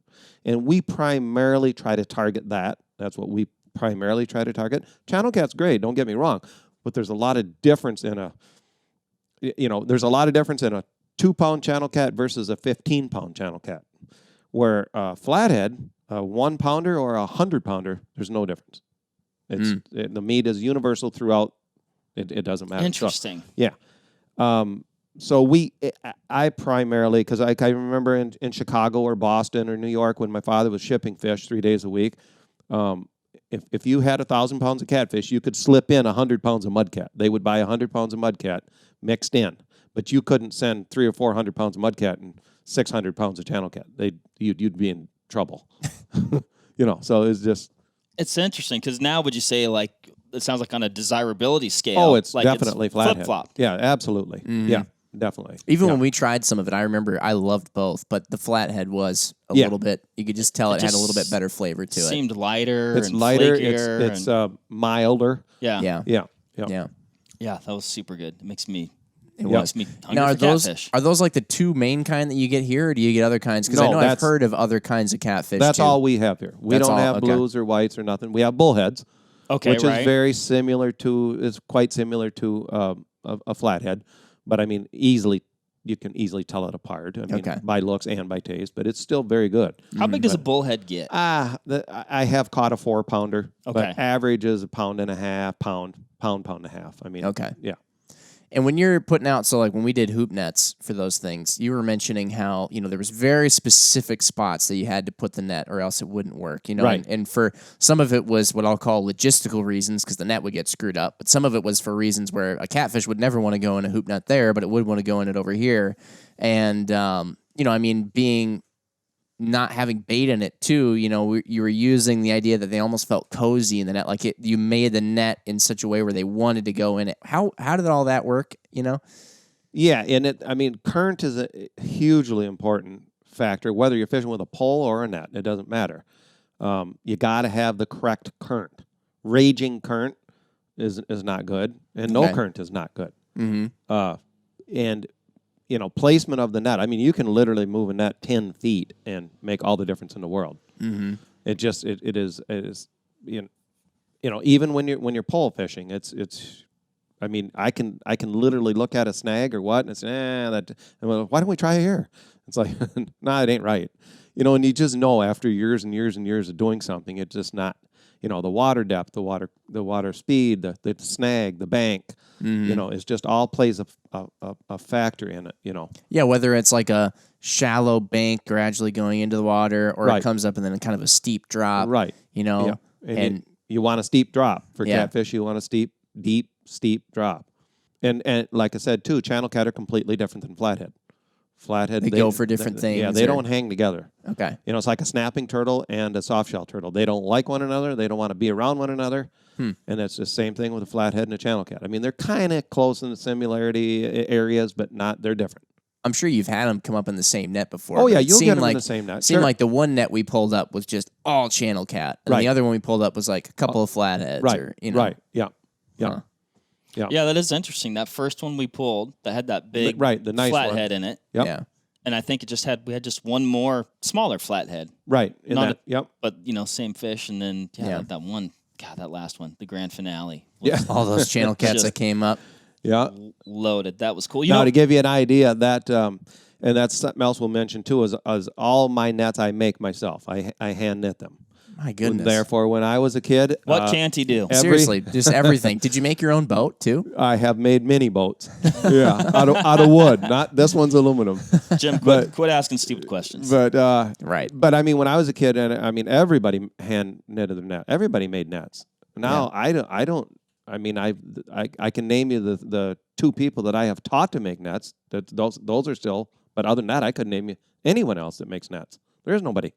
and we primarily try to target that. That's what we primarily try to target. Channel cat's great, don't get me wrong, but there's a lot of difference in a 2-pound channel cat versus a 15-pound channel cat. Where flathead, a 1-pounder or a 100-pounder, there's no difference. The meat is universal throughout. It doesn't matter. Interesting. So, I primarily, because I remember in Chicago or Boston or New York when my father was shipping fish 3 days a week, if you had 1,000 pounds of catfish, you could slip in 100 pounds of mudcat. They would buy 100 pounds of mudcat mixed in, but you couldn't send 300 or 400 pounds of mudcat and 600 pounds of channel cat. You'd be in trouble. So it's just. It's interesting because now would you say like it sounds like on a desirability scale? Oh, it's like definitely flathead. Flip-flop. Yeah, absolutely. Yeah, definitely. Even when we tried some of it, I remember I loved both, but the flathead was a little bit. You could just tell it had a little bit better flavor to it. Seemed lighter. It's and lighter. flakier It's milder. Yeah. Yeah. That was super good. It makes me. It Makes me hungry Now, for catfish. are those like the two main kind that you get here, or do you get other kinds? Because I know I've heard of other kinds of catfish. That's too. all we have here. We don't have blues or whites or nothing. We have bullheads, which is very similar to. It's quite similar to a flathead, but I mean, you can easily tell it apart. I mean, by looks and by taste, but it's still very good. How big does a bullhead get? I have caught a 4-pounder, but average is 1.5 pound, pound and a half. I mean, yeah. And when you're putting out, so like when we did hoop nets for those things, you were mentioning how, there was very specific spots that you had to put the net or else it wouldn't work, Right. And for some of it was what I'll call logistical reasons because the net would get screwed up. But some of it was for reasons where a catfish would never want to go in a hoop net there, but it would want to go in it over here. And, being not having bait in it too, you were using the idea that they almost felt cozy in the net, you made the net in such a way where they wanted to go in it. How did all that work? Yeah, and current is a hugely important factor. Whether you're fishing with a pole or a net, it doesn't matter. You got to have the correct current. Raging current is not good, and no current is not good. Mm-hmm. And placement of the net. I mean, you can literally move a net 10 feet and make all the difference in the world. Mm-hmm. It is even when you're pole fishing, it's. I mean, I can literally look at a snag or what and say, why don't we try it here? It's like, nah, it ain't right. And you just know after years and years and years of doing something, it's just not. The water depth, the water speed, the snag, the bank, it's just all plays a factor in it, Yeah, whether it's like a shallow bank gradually going into the water or it comes up and then kind of a steep drop. Right. Yeah. And you want a steep drop. For catfish, you want a deep, steep drop. And like I said, too, channel cat are completely different than flathead. They go for different things. Yeah, they don't hang together. Okay. It's like a snapping turtle and a softshell turtle. They don't like one another. They don't want to be around one another. And it's the same thing with a flathead and a channel cat. I mean, they're kind of close in the similarity areas, but they're different. I'm sure you've had them come up in the same net before. Oh, yeah, you'll get them in the same net. It seemed like the one net we pulled up was just all channel cat. And the other one we pulled up was like a couple of flatheads. Right, right, yeah. Huh. Yeah, that is interesting. That first one we pulled that had that big the nice flathead in it. Yep. Yeah. And I think we had just one more smaller flathead. Right. But same fish. And then that one, that last one, the grand finale. All those channel cats that came up. Yeah. Loaded. That was cool. Now, to give you an idea, that and that's something else we'll mention too, is all my nets I make myself. I hand knit them. My goodness. Therefore, when I was a kid, what can't he do? Seriously, just everything. Did you make your own boat too? I have made mini boats. out of wood. Not this one's aluminum. Jim, quit asking stupid questions. But right. But I mean, when I was a kid, and I mean, everybody hand knitted their net. Everybody made nets. Now I don't. I mean, I can name you the two people that I have taught to make nets. That those are still. But other than that, I couldn't name you anyone else that makes nets. There's nobody.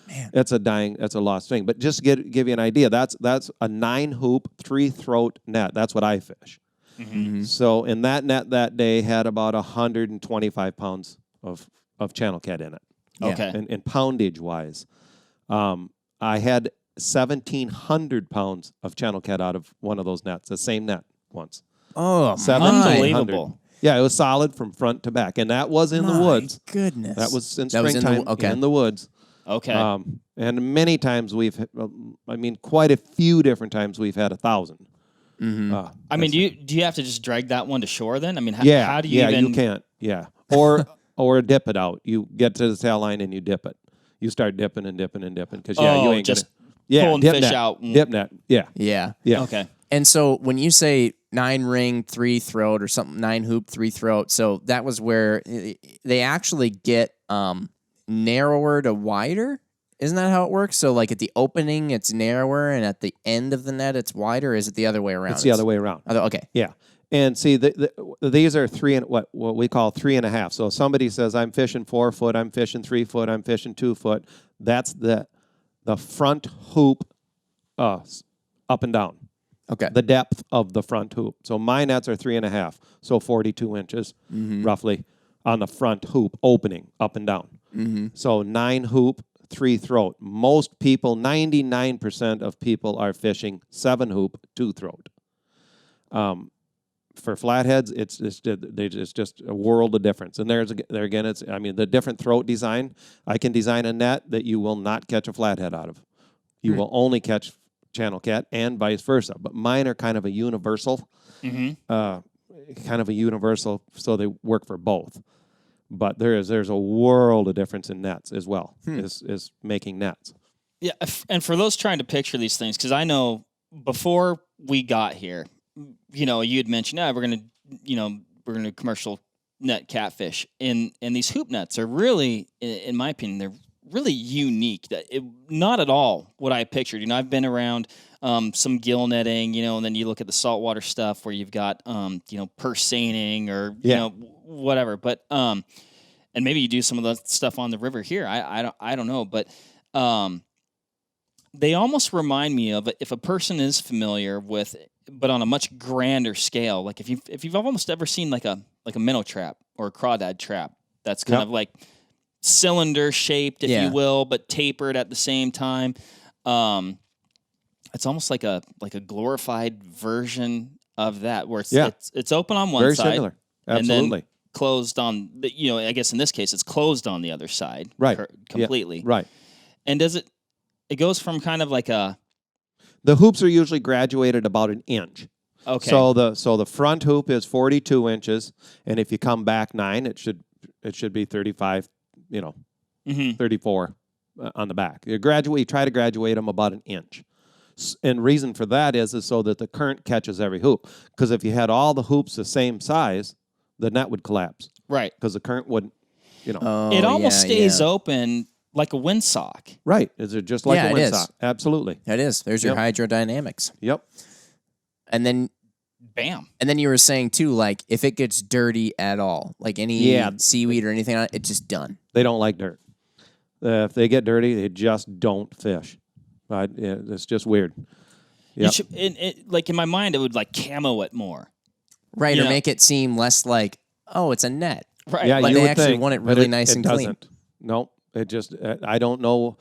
Man. That's a lost thing. But just to give you an idea, that's a 9-hoop, 3-throat net. That's what I fish. Mm-hmm. So in that net that day had about 125 pounds of channel cat in it. Okay. And poundage wise, I had 1,700 pounds of channel cat out of one of those nets, the same net once. Oh, 1,700. unbelievable. Yeah, it was solid from front to back, and that was in the woods. Goodness. That was in That was springtime in the woods. Okay. And many times quite a few different times we've had 1,000. I mean, do you have to just drag that one to shore then? I mean, Yeah, how do you even? you can't. Yeah, or dip it out. You get to the tail line and you dip it. You start dipping and dipping and dipping because you ain't just gonna pulling dip fish net, out. Dip net. Yeah. Yeah. Yeah. Okay. And so when you say 9 ring, 3 throat or something, 9 hoop, 3 throat, so that was where they actually get narrower to wider? Isn't that how it works? So like at the opening, it's narrower, and at the end of the net, it's wider? Or is it the other way around? It's the other way around. Okay. Yeah. And see, these are what we call 3.5. So if somebody says, I'm fishing 4 foot, I'm fishing 3 foot, I'm fishing 2 foot, that's the front hoop up and down. Okay. The depth of the front hoop. So my nets are 3.5, so 42 inches roughly on the front hoop opening up and down. So 9 hoop, 3 throat. Most people, 99% of people are fishing 7 hoop, 2 throat. For flatheads, it's just a world of difference. And there again, the different throat design. I can design a net that you will not catch a flathead out of. You will only catch channel cat and vice versa. But mine are kind of a universal, so they work for both. But there's a world of difference in nets as well, is making nets. Yeah, and for those trying to picture these things, because I know before we got here, you had mentioned, we're gonna commercial net catfish, and these hoop nets are really, in my opinion, they're really unique. Not at all what I pictured. I've been around some gill netting, and then you look at the saltwater stuff where you've got purse seining or whatever. But and maybe you do some of the stuff on the river here. I don't know, but they almost remind me of, if a person is familiar with, but on a much grander scale, like if you've almost ever seen like a minnow trap or a crawdad trap, that's kind of like cylinder shaped, if you will, but tapered at the same time. It's almost like a glorified version of that, where it's open on one side, very similar, absolutely, and then closed on the, I guess in this case it's closed on the other side, right, completely, right. And it goes from kind of like the hoops are usually graduated about an inch. Okay. So the front hoop is 42 inches, and if you come back 9, it should be 35. 34 on the back. You try to graduate them about an inch. And reason for that is so that the current catches every hoop. Because if you had all the hoops the same size, the net would collapse. Right. Because the current wouldn't, it almost stays open like a windsock. Right. Is it just like a windsock? Absolutely. It is. There's your hydrodynamics. Yep. And then bam. And then you were saying too, like if it gets dirty at all, like any seaweed or anything on it, it's just done. They don't like dirt. If they get dirty, they just don't fish. It's just weird. Yep. Like in my mind, it would like camo it more. Right, or make it seem less like, oh, it's a net. Right. Yeah, like you they would actually think, want it really nice and clean. No, it just, I don't know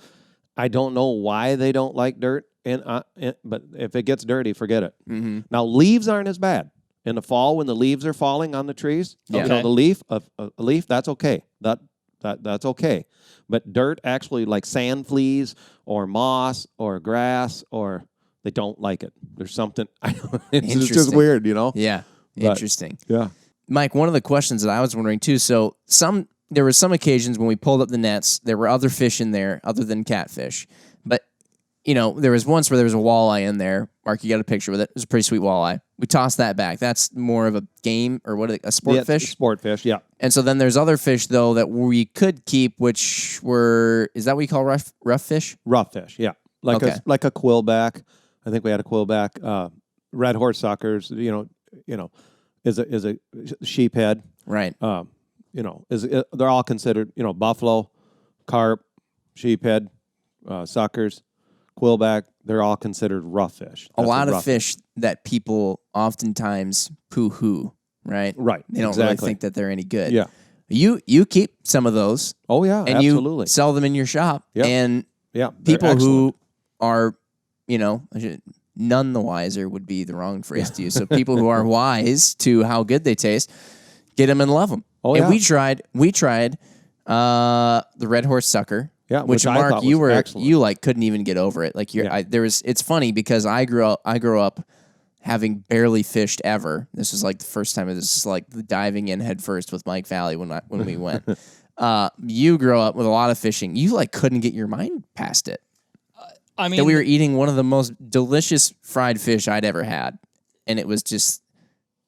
why they don't like dirt, but if it gets dirty, forget it. Mm-hmm. Now, leaves aren't as bad. In the fall, when the leaves are falling on the trees, the leaf, a leaf, that's okay. That's okay. But dirt, actually, like sand fleas or moss or grass, they don't like it. There's something. It's just weird, Yeah, interesting. Yeah, Mike. One of the questions that I was wondering too. So there were some occasions when we pulled up the nets, there were other fish in there other than catfish, but there was once where there was a walleye in there. Mark, you got a picture with it. It was a pretty sweet walleye. We tossed that back. That's more of a game or a sport fish? Sport fish, yeah. And so then there's other fish, though, that we could keep, which is that what you call rough fish? Rough fish, yeah. Like a quillback. I think we had a quillback. Red horse suckers, is a sheephead. Right. They're all considered, buffalo, carp, sheephead, suckers, quillback, they're all considered rough fish. A lot of fish that people oftentimes poo-hoo, right? Right. They don't really think that they're any good. Yeah. You keep some of those. Oh, yeah, and absolutely. You sell them in your shop. Yep. And people who are, none the wiser would be the wrong phrase to use. So people who are wise to how good they taste, get them and love them. Oh, and we tried the red horse sucker Yeah, Which I Mark, thought you was were excellent. you like couldn't even get over it. Like Yeah. it's funny because I grew up having barely fished ever. This was like the first time. This is like the diving in head first with Mike Valley when we went. You grew up with a lot of fishing. You like couldn't get your mind past it. I mean, That we were eating one of the most delicious fried fish I'd ever had, and it was just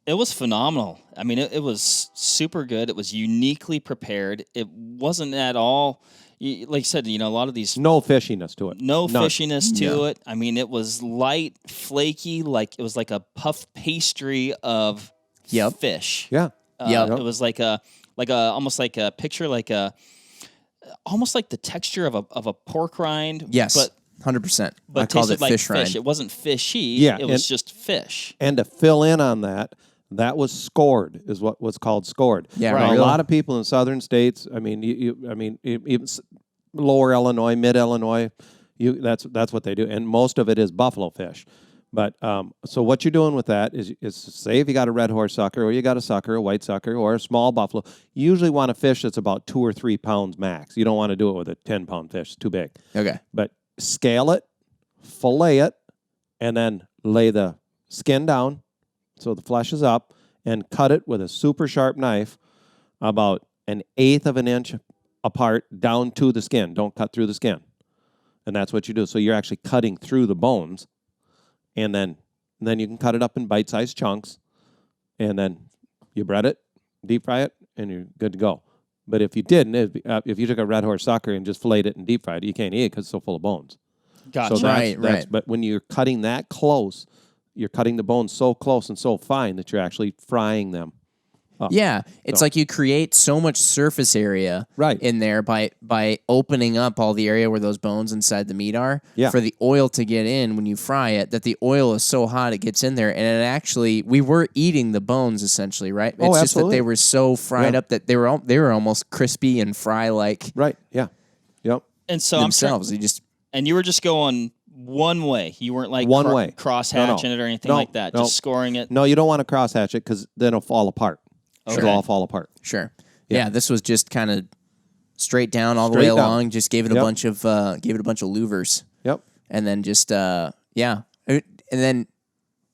it was phenomenal. I mean, it was super good. It was uniquely prepared. It wasn't at all, like you said, a lot of these No fishiness to it. no None. fishiness to it. I mean, it was light, flaky, like it was like a puff pastry of Yep. fish. Yeah. Yep. It was like a almost like a picture, almost like the texture of a pork rind. yes, but 100%. but I called tasted it like fish fish. rind. It wasn't fishy. Yeah, it was and- just fish. And to fill in on that, that was scored, is what was called scored. Yeah, Now, right. a lot of people in southern states, I mean, even lower Illinois, mid Illinois, that's what they do, and most of it is buffalo fish. But so what you're doing with that is say if you got a red horse sucker, or you got a sucker, a white sucker, or a small buffalo, you usually want a fish that's about 2 or 3 pounds max. You don't want to do it with a 10-pound fish; it's too big. Okay. But scale it, fillet it, and then lay the skin down so the flesh is up, and cut it with a super sharp knife about 1/8 of an inch apart down to the skin. Don't cut through the skin. And that's what you do. So you're actually cutting through the bones, and then you can cut it up in bite-sized chunks, and then you bread it, deep fry it, and you're good to go. But if you didn't, if you took a red horse sucker and just filleted it and deep fried it, you can't eat it because it's so full of bones. Gotcha. So Right. But when you're cutting that close, you're cutting the bones so close and so fine that you're actually frying them. Yeah, it's like you create so much surface area Right. in there by opening up all the area where those bones inside the meat are Yeah. for the oil to get in when you fry it, that the oil is so hot it gets in there, and it actually we were eating the bones essentially, right? It's just that absolutely. they were so fried Yeah. up that they were almost crispy and fry like Right. Yeah. Yep. And so themselves. and you were just going one way. You weren't like One way. cross No, no. hatching it or anything No, like that. no. Just scoring it. No, you don't want to cross hatch it because then it'll fall apart. Okay. It'll all fall apart. Sure. Yeah. Yeah, this was just kind of straight down all the Straight way down. along. Just gave it a Yep. bunch of louvers, Yep. and then just yeah, and then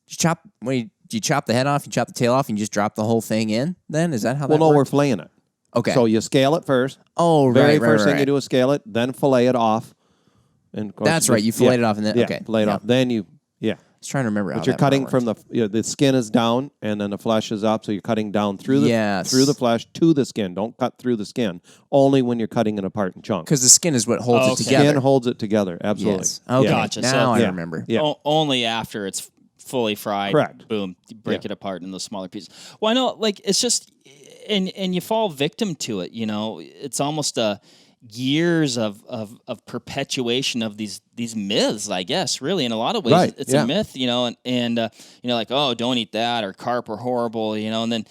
you chop. Do you chop the head off? You chop the tail off, and you just drop the whole thing in. Then is that how Well, that no, we're works? filleting it. Okay. So you scale it first. Oh, Very right, first right, thing you do is scale it, then fillet it off. And of course That's right. You fillet it off, and then yeah, okay. fillet it Yeah. off. Then I was trying to remember how But you're that part cutting worked. from the skin is down and then the flesh is up, so you're cutting down through the Yes. through the flesh to the skin. Don't cut through the skin. Only when you're cutting it apart in chunks. because the skin is what holds Oh, it okay. together. Skin holds it together. Absolutely. Yes. Okay. Gotcha. Now So- I Yeah. remember. Yeah. Only after it's fully fried. Correct. Boom. You break Yeah. it apart in those smaller pieces. Well, I know, like, it's just, and you fall victim to it, It's almost years of perpetuation of these myths, I guess, really. In a lot of ways, Right, it's yeah. a myth, and like, oh, don't eat that, or carp are horrible, and then,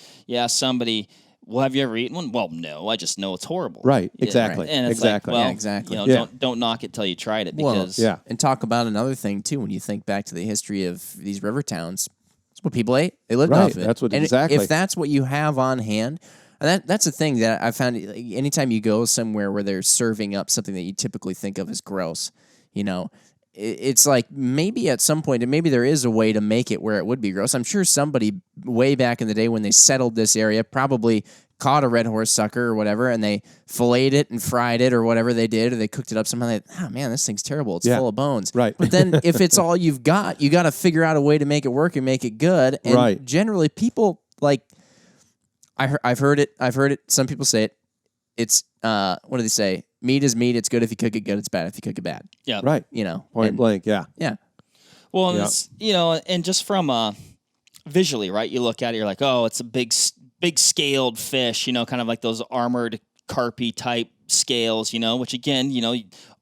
somebody, well, have you ever eaten one? Well, no, I just know it's horrible. Right, Yeah, exactly, And it's exactly. like, well, Yeah, exactly. Yeah. don't knock it till you tried it, Well, because yeah. And talk about another thing too. When you think back to the history of these river towns, it's what people ate. They lived Right, off of it. that's what- And exactly. If that's what you have on hand, and that's the thing that I found. Like, anytime you go somewhere where they're serving up something that you typically think of as gross, it's like maybe at some point, and maybe there is a way to make it where it would be gross. I'm sure somebody way back in the day when they settled this area probably caught a red horse sucker or whatever, and they filleted it and fried it or whatever they did, or they cooked it up somehow. Oh man, this thing's terrible. It's Yeah. full of bones. Right. But then if it's all you've got, you got to figure out a way to make it work and make it good. And Right. generally, people like I've heard it. Some people say it. It's what do they say? Meat is meat. It's good if you cook it good. It's bad if you cook it bad. yeah. Right. Point and- blank. Yeah. Yeah. Well, and Yeah. it's, and just from visually, right? You look at it, you're like, oh, it's a big scaled fish, kind of like those armored carpy type scales, which again,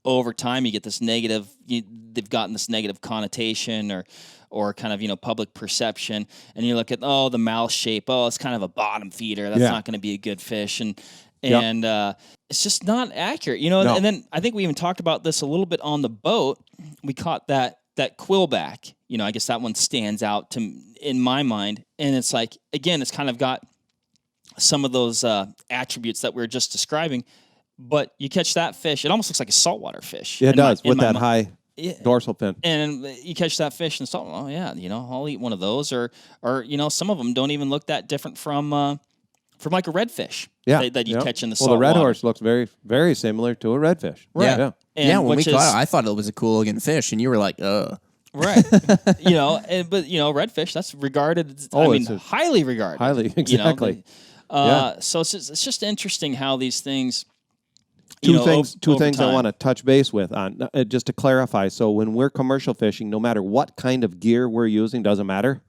over time you get this negative. They've gotten this negative connotation or kind of public perception, and you look at the mouth shape. Oh, it's kind of a bottom feeder. That's Yeah. not going to be a good fish, and Yep. it's just not accurate, No. And then I think we even talked about this a little bit on the boat. We caught that quillback. I guess that one stands out in my mind, and it's like, again, it's kind of got some of those attributes that we were just describing, But you catch that fish, it almost looks like a saltwater fish. Yeah, it does, with that mi- high dorsal fin. And you catch that fish and salt. Oh yeah, I'll eat one of those. Or some of them don't even look that different from like a redfish. Yeah, that you catch in the well, salt the red water. horse looks very, very similar to a redfish. Right. Yeah. And when we which caught is- it, I thought it was a cool looking fish, and you were like, Right. But redfish, that's regarded, highly regarded. Highly, exactly. So it's just interesting how these things, Two over things I time. want to touch base with on, just to clarify. So when we're commercial fishing, no matter what kind of gear we're using, doesn't matter.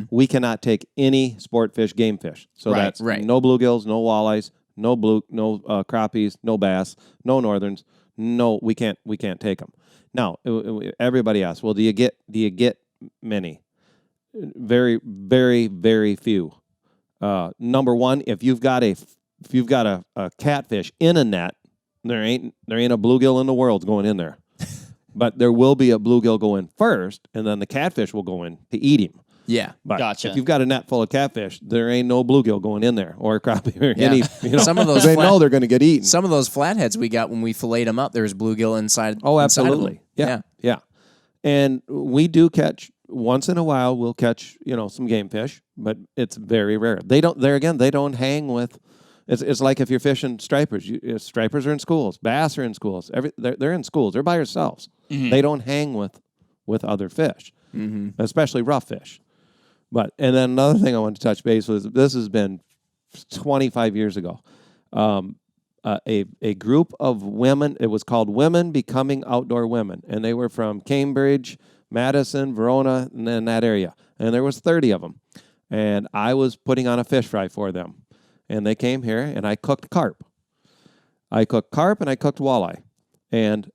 We cannot take any sport fish, game fish. So Right, that's right. no bluegills, no walleyes, no crappies, no bass, no northerns. No, we can't take them. Now, everybody asks, well, do you get many? Very, very, very few. Number one, if you've got a catfish in a net, there ain't a bluegill in the world going in there. But there will be a bluegill go in first, and then the catfish will go in to eat him. yeah. But Gotcha. if you've got a net full of catfish, there ain't no bluegill going in there or a crappie or any. Some of those they know they're going to get eaten. Some of those flatheads we got when we filleted them up, there was bluegill inside. Oh, inside of absolutely. them. Yeah. And we do catch once in a while. We'll catch some game fish, but it's very rare. They don't hang with. It's like if you're fishing stripers. Stripers are in schools. Bass are in schools. They're in schools. They're by themselves. They don't hang with other fish, especially rough fish. And then another thing I want to touch base with. This has been 25 years ago. A group of women. It was called Women Becoming Outdoor Women, and they were from Cambridge, Madison, Verona, and in that area. And there was 30 of them. And I was putting on a fish fry for them. And they came here, and I cooked carp. I cooked carp, and I cooked walleye. And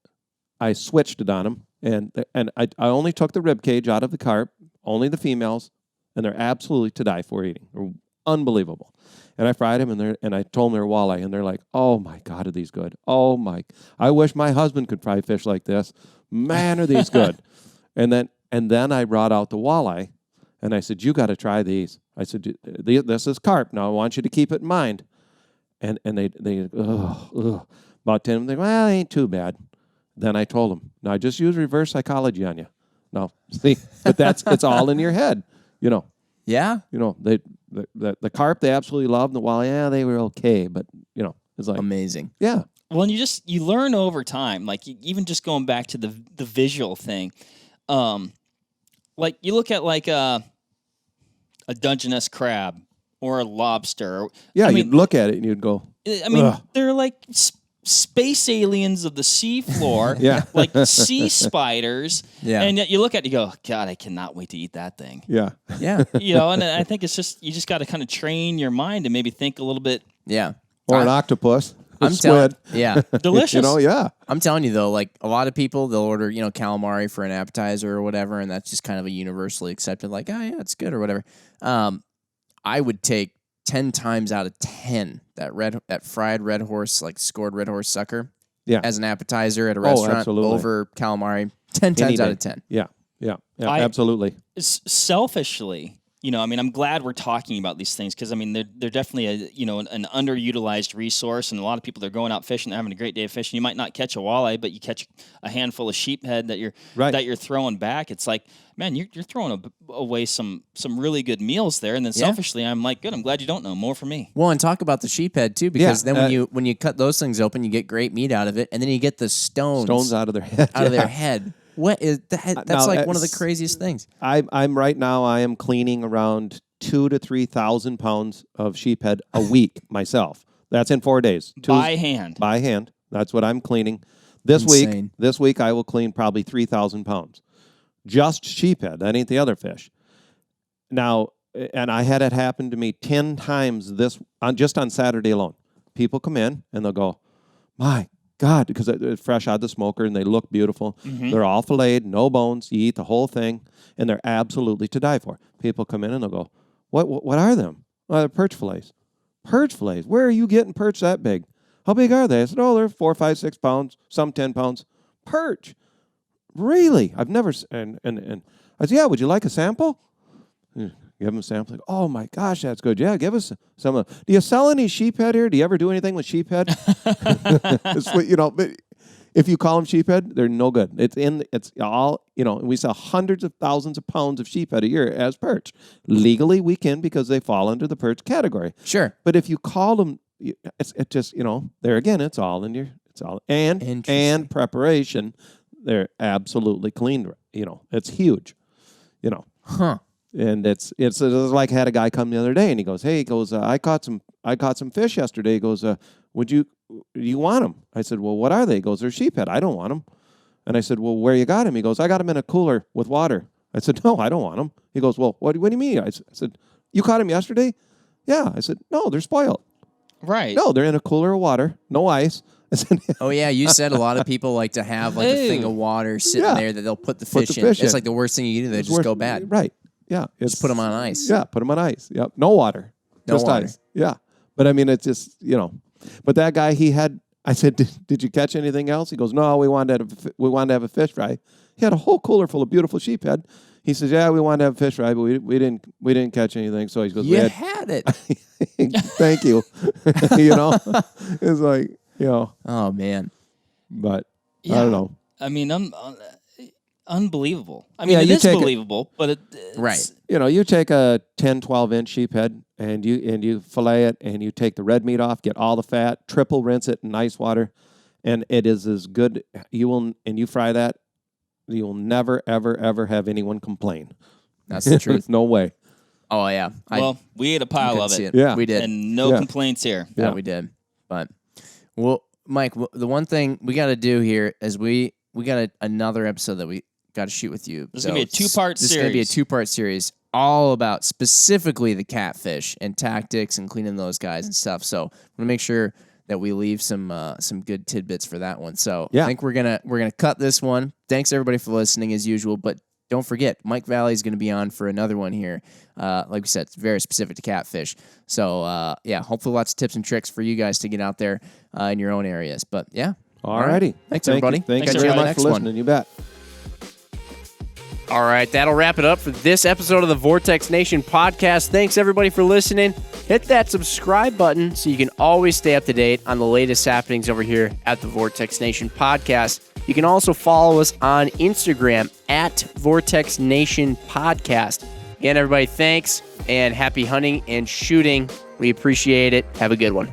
I switched it on them. And I only took the rib cage out of the carp, only the females, and they're absolutely to die for eating. They're unbelievable. And I fried them, and I told them they're walleye, and they're like, oh, my God, are these good? Oh, my. I wish my husband could fry fish like this. Man, are these good. And then I brought out the walleye, and I said, you got to try these. I said, this is carp. Now, I want you to keep it in mind. And they about 10 of them, they go, well, it ain't too bad. Then I told them, now, just use reverse psychology on you. No, see, but it's all in your head, Yeah. The carp they absolutely loved, and the walleye, they were okay, but, it's like. Amazing. Yeah. Well, and you learn over time, like even just going back to the visual thing, like you look at like a Dungeness crab or a lobster. Yeah, you'd look at it and you'd go, ugh. They're like space aliens of the seafloor, Yeah. like sea spiders. Yeah. And yet you look at it, you go, God, I cannot wait to eat that thing. Yeah. Yeah. And I think it's just, you just got to kind of train your mind and maybe think a little bit Yeah. Or an octopus. I'm squid. Yeah. delicious. Yeah. I'm telling you though, like a lot of people, they'll order, calamari for an appetizer or whatever, and that's just kind of a universally accepted, like, oh yeah, it's good or whatever. I would take 10 times out of 10 that fried red horse, like scored red horse sucker, as an appetizer at a restaurant absolutely. over calamari. 10 times out of 10. Yeah, absolutely. Selfishly, I'm glad we're talking about these things because they're definitely an underutilized resource, and a lot of people, they're going out fishing, they're having a great day of fishing. You might not catch a walleye, but you catch a handful of sheephead that you're throwing back. It's like, man, you're throwing away some really good meals there. And then selfishly, I'm like, good. I'm glad you don't know. More for me. Well, and talk about the sheephead too, because then when you cut those things open, you get great meat out of it, and then you get the stones out of their head. Out of their head. What is that? That's now, like one of the craziest things. I'm right now. I am cleaning around 2,000 to 3,000 pounds of sheephead a week myself. That's in 4 days. By hand. By hand. That's what I'm cleaning. This week I will clean probably 3,000 pounds. Just sheephead. That ain't the other fish. Now, and I had it happen to me 10 times just on Saturday alone. People come in and they'll go, my God, because it's fresh out of the smoker and they look beautiful. Mm-hmm. They're all filleted, no bones. You eat the whole thing, and they're absolutely to die for. People come in and they'll go, "What are them?" Well, they're perch fillets. Perch fillets. Where are you getting perch that big? How big are they? I said, "Oh, they're 4, 5, 6 pounds. Some 10 pounds. Perch. Really? I've never." And I said, "Yeah. Would you like a sample?" Give Give them samples. Like, oh my gosh, that's good. Yeah, give us some. Do you sell any sheephead here? Do you ever do anything with sheephead? But if you call them sheephead, they're no good. It's all, we sell hundreds of thousands of pounds of sheephead a year as perch. Legally, we can because they fall under the perch category. Sure. But if you call them, it just, there again, it's all in your, and preparation, they're absolutely clean. It's huge, Huh. And it's like I had a guy come the other day and he goes, hey, I caught some fish yesterday. He goes, do you want them? I said, well, what are they? He goes, they're sheephead. I don't want them. And I said, well, where you got them? He goes, I got them in a cooler with water. I said, no, I don't want them. He goes, well, what do you mean? I said, you caught them yesterday? Yeah. I said, no, they're spoiled. Right. No, they're in a cooler of water, no ice. I said, Oh yeah, you said a lot of people like to have like a thing of water sitting there that they'll put the fish in. It's like the worst thing you can do. They just go bad. Right. Yeah. Just put them on ice. Yeah, put them on ice. Yep. No water. No just water. ice. Yeah. But I mean, it's just, But that guy, I said, did you catch anything else? He goes, no, we wanted to have a fish fry. He had a whole cooler full of beautiful sheephead. He says, yeah, we wanted to have a fish fry, but we didn't catch anything. So he goes, You had it. Thank you. It's like, Oh man. But Yeah. I don't know. I mean, unbelievable. I mean, Yeah, it you is take it- believable, but it's Right. You take a 10, 12-inch sheephead and you fillet it and you take the red meat off, get all the fat, triple rinse it in ice water, and it is as good. You fry that, you will never, ever, ever have anyone complain. That's the truth. No way. Oh yeah. well, we ate a pile couldn't of see it, Yeah. We did. and no Yeah. complaints here. Yeah, Yeah. we did. But well, Mike, the one thing we got to do here is we got another episode that we got to shoot with you. This is gonna be a two-part This is going to be a series. two-part series, all about specifically the catfish and tactics and cleaning those guys and stuff. So I'm gonna make sure that we leave some good tidbits for that one. So Yeah. I think we're gonna cut this one. Thanks everybody for listening as usual, but don't forget, Mike Valley is going to be on for another one here. Like we said, it's very specific to catfish. So, hopefully lots of tips and tricks for you guys to get out there in your own areas. But, yeah. All righty. Thanks, everybody. Thank Thanks, you very everybody. much for Next one. listening. You bet. All right, that'll wrap it up for this episode of the Vortex Nation podcast. Thanks, everybody, for listening. Hit that subscribe button so you can always stay up to date on the latest happenings over here at the Vortex Nation podcast. You can also follow us on Instagram at Vortex Nation Podcast. Again, everybody, thanks, and happy hunting and shooting. We appreciate it. Have a good one.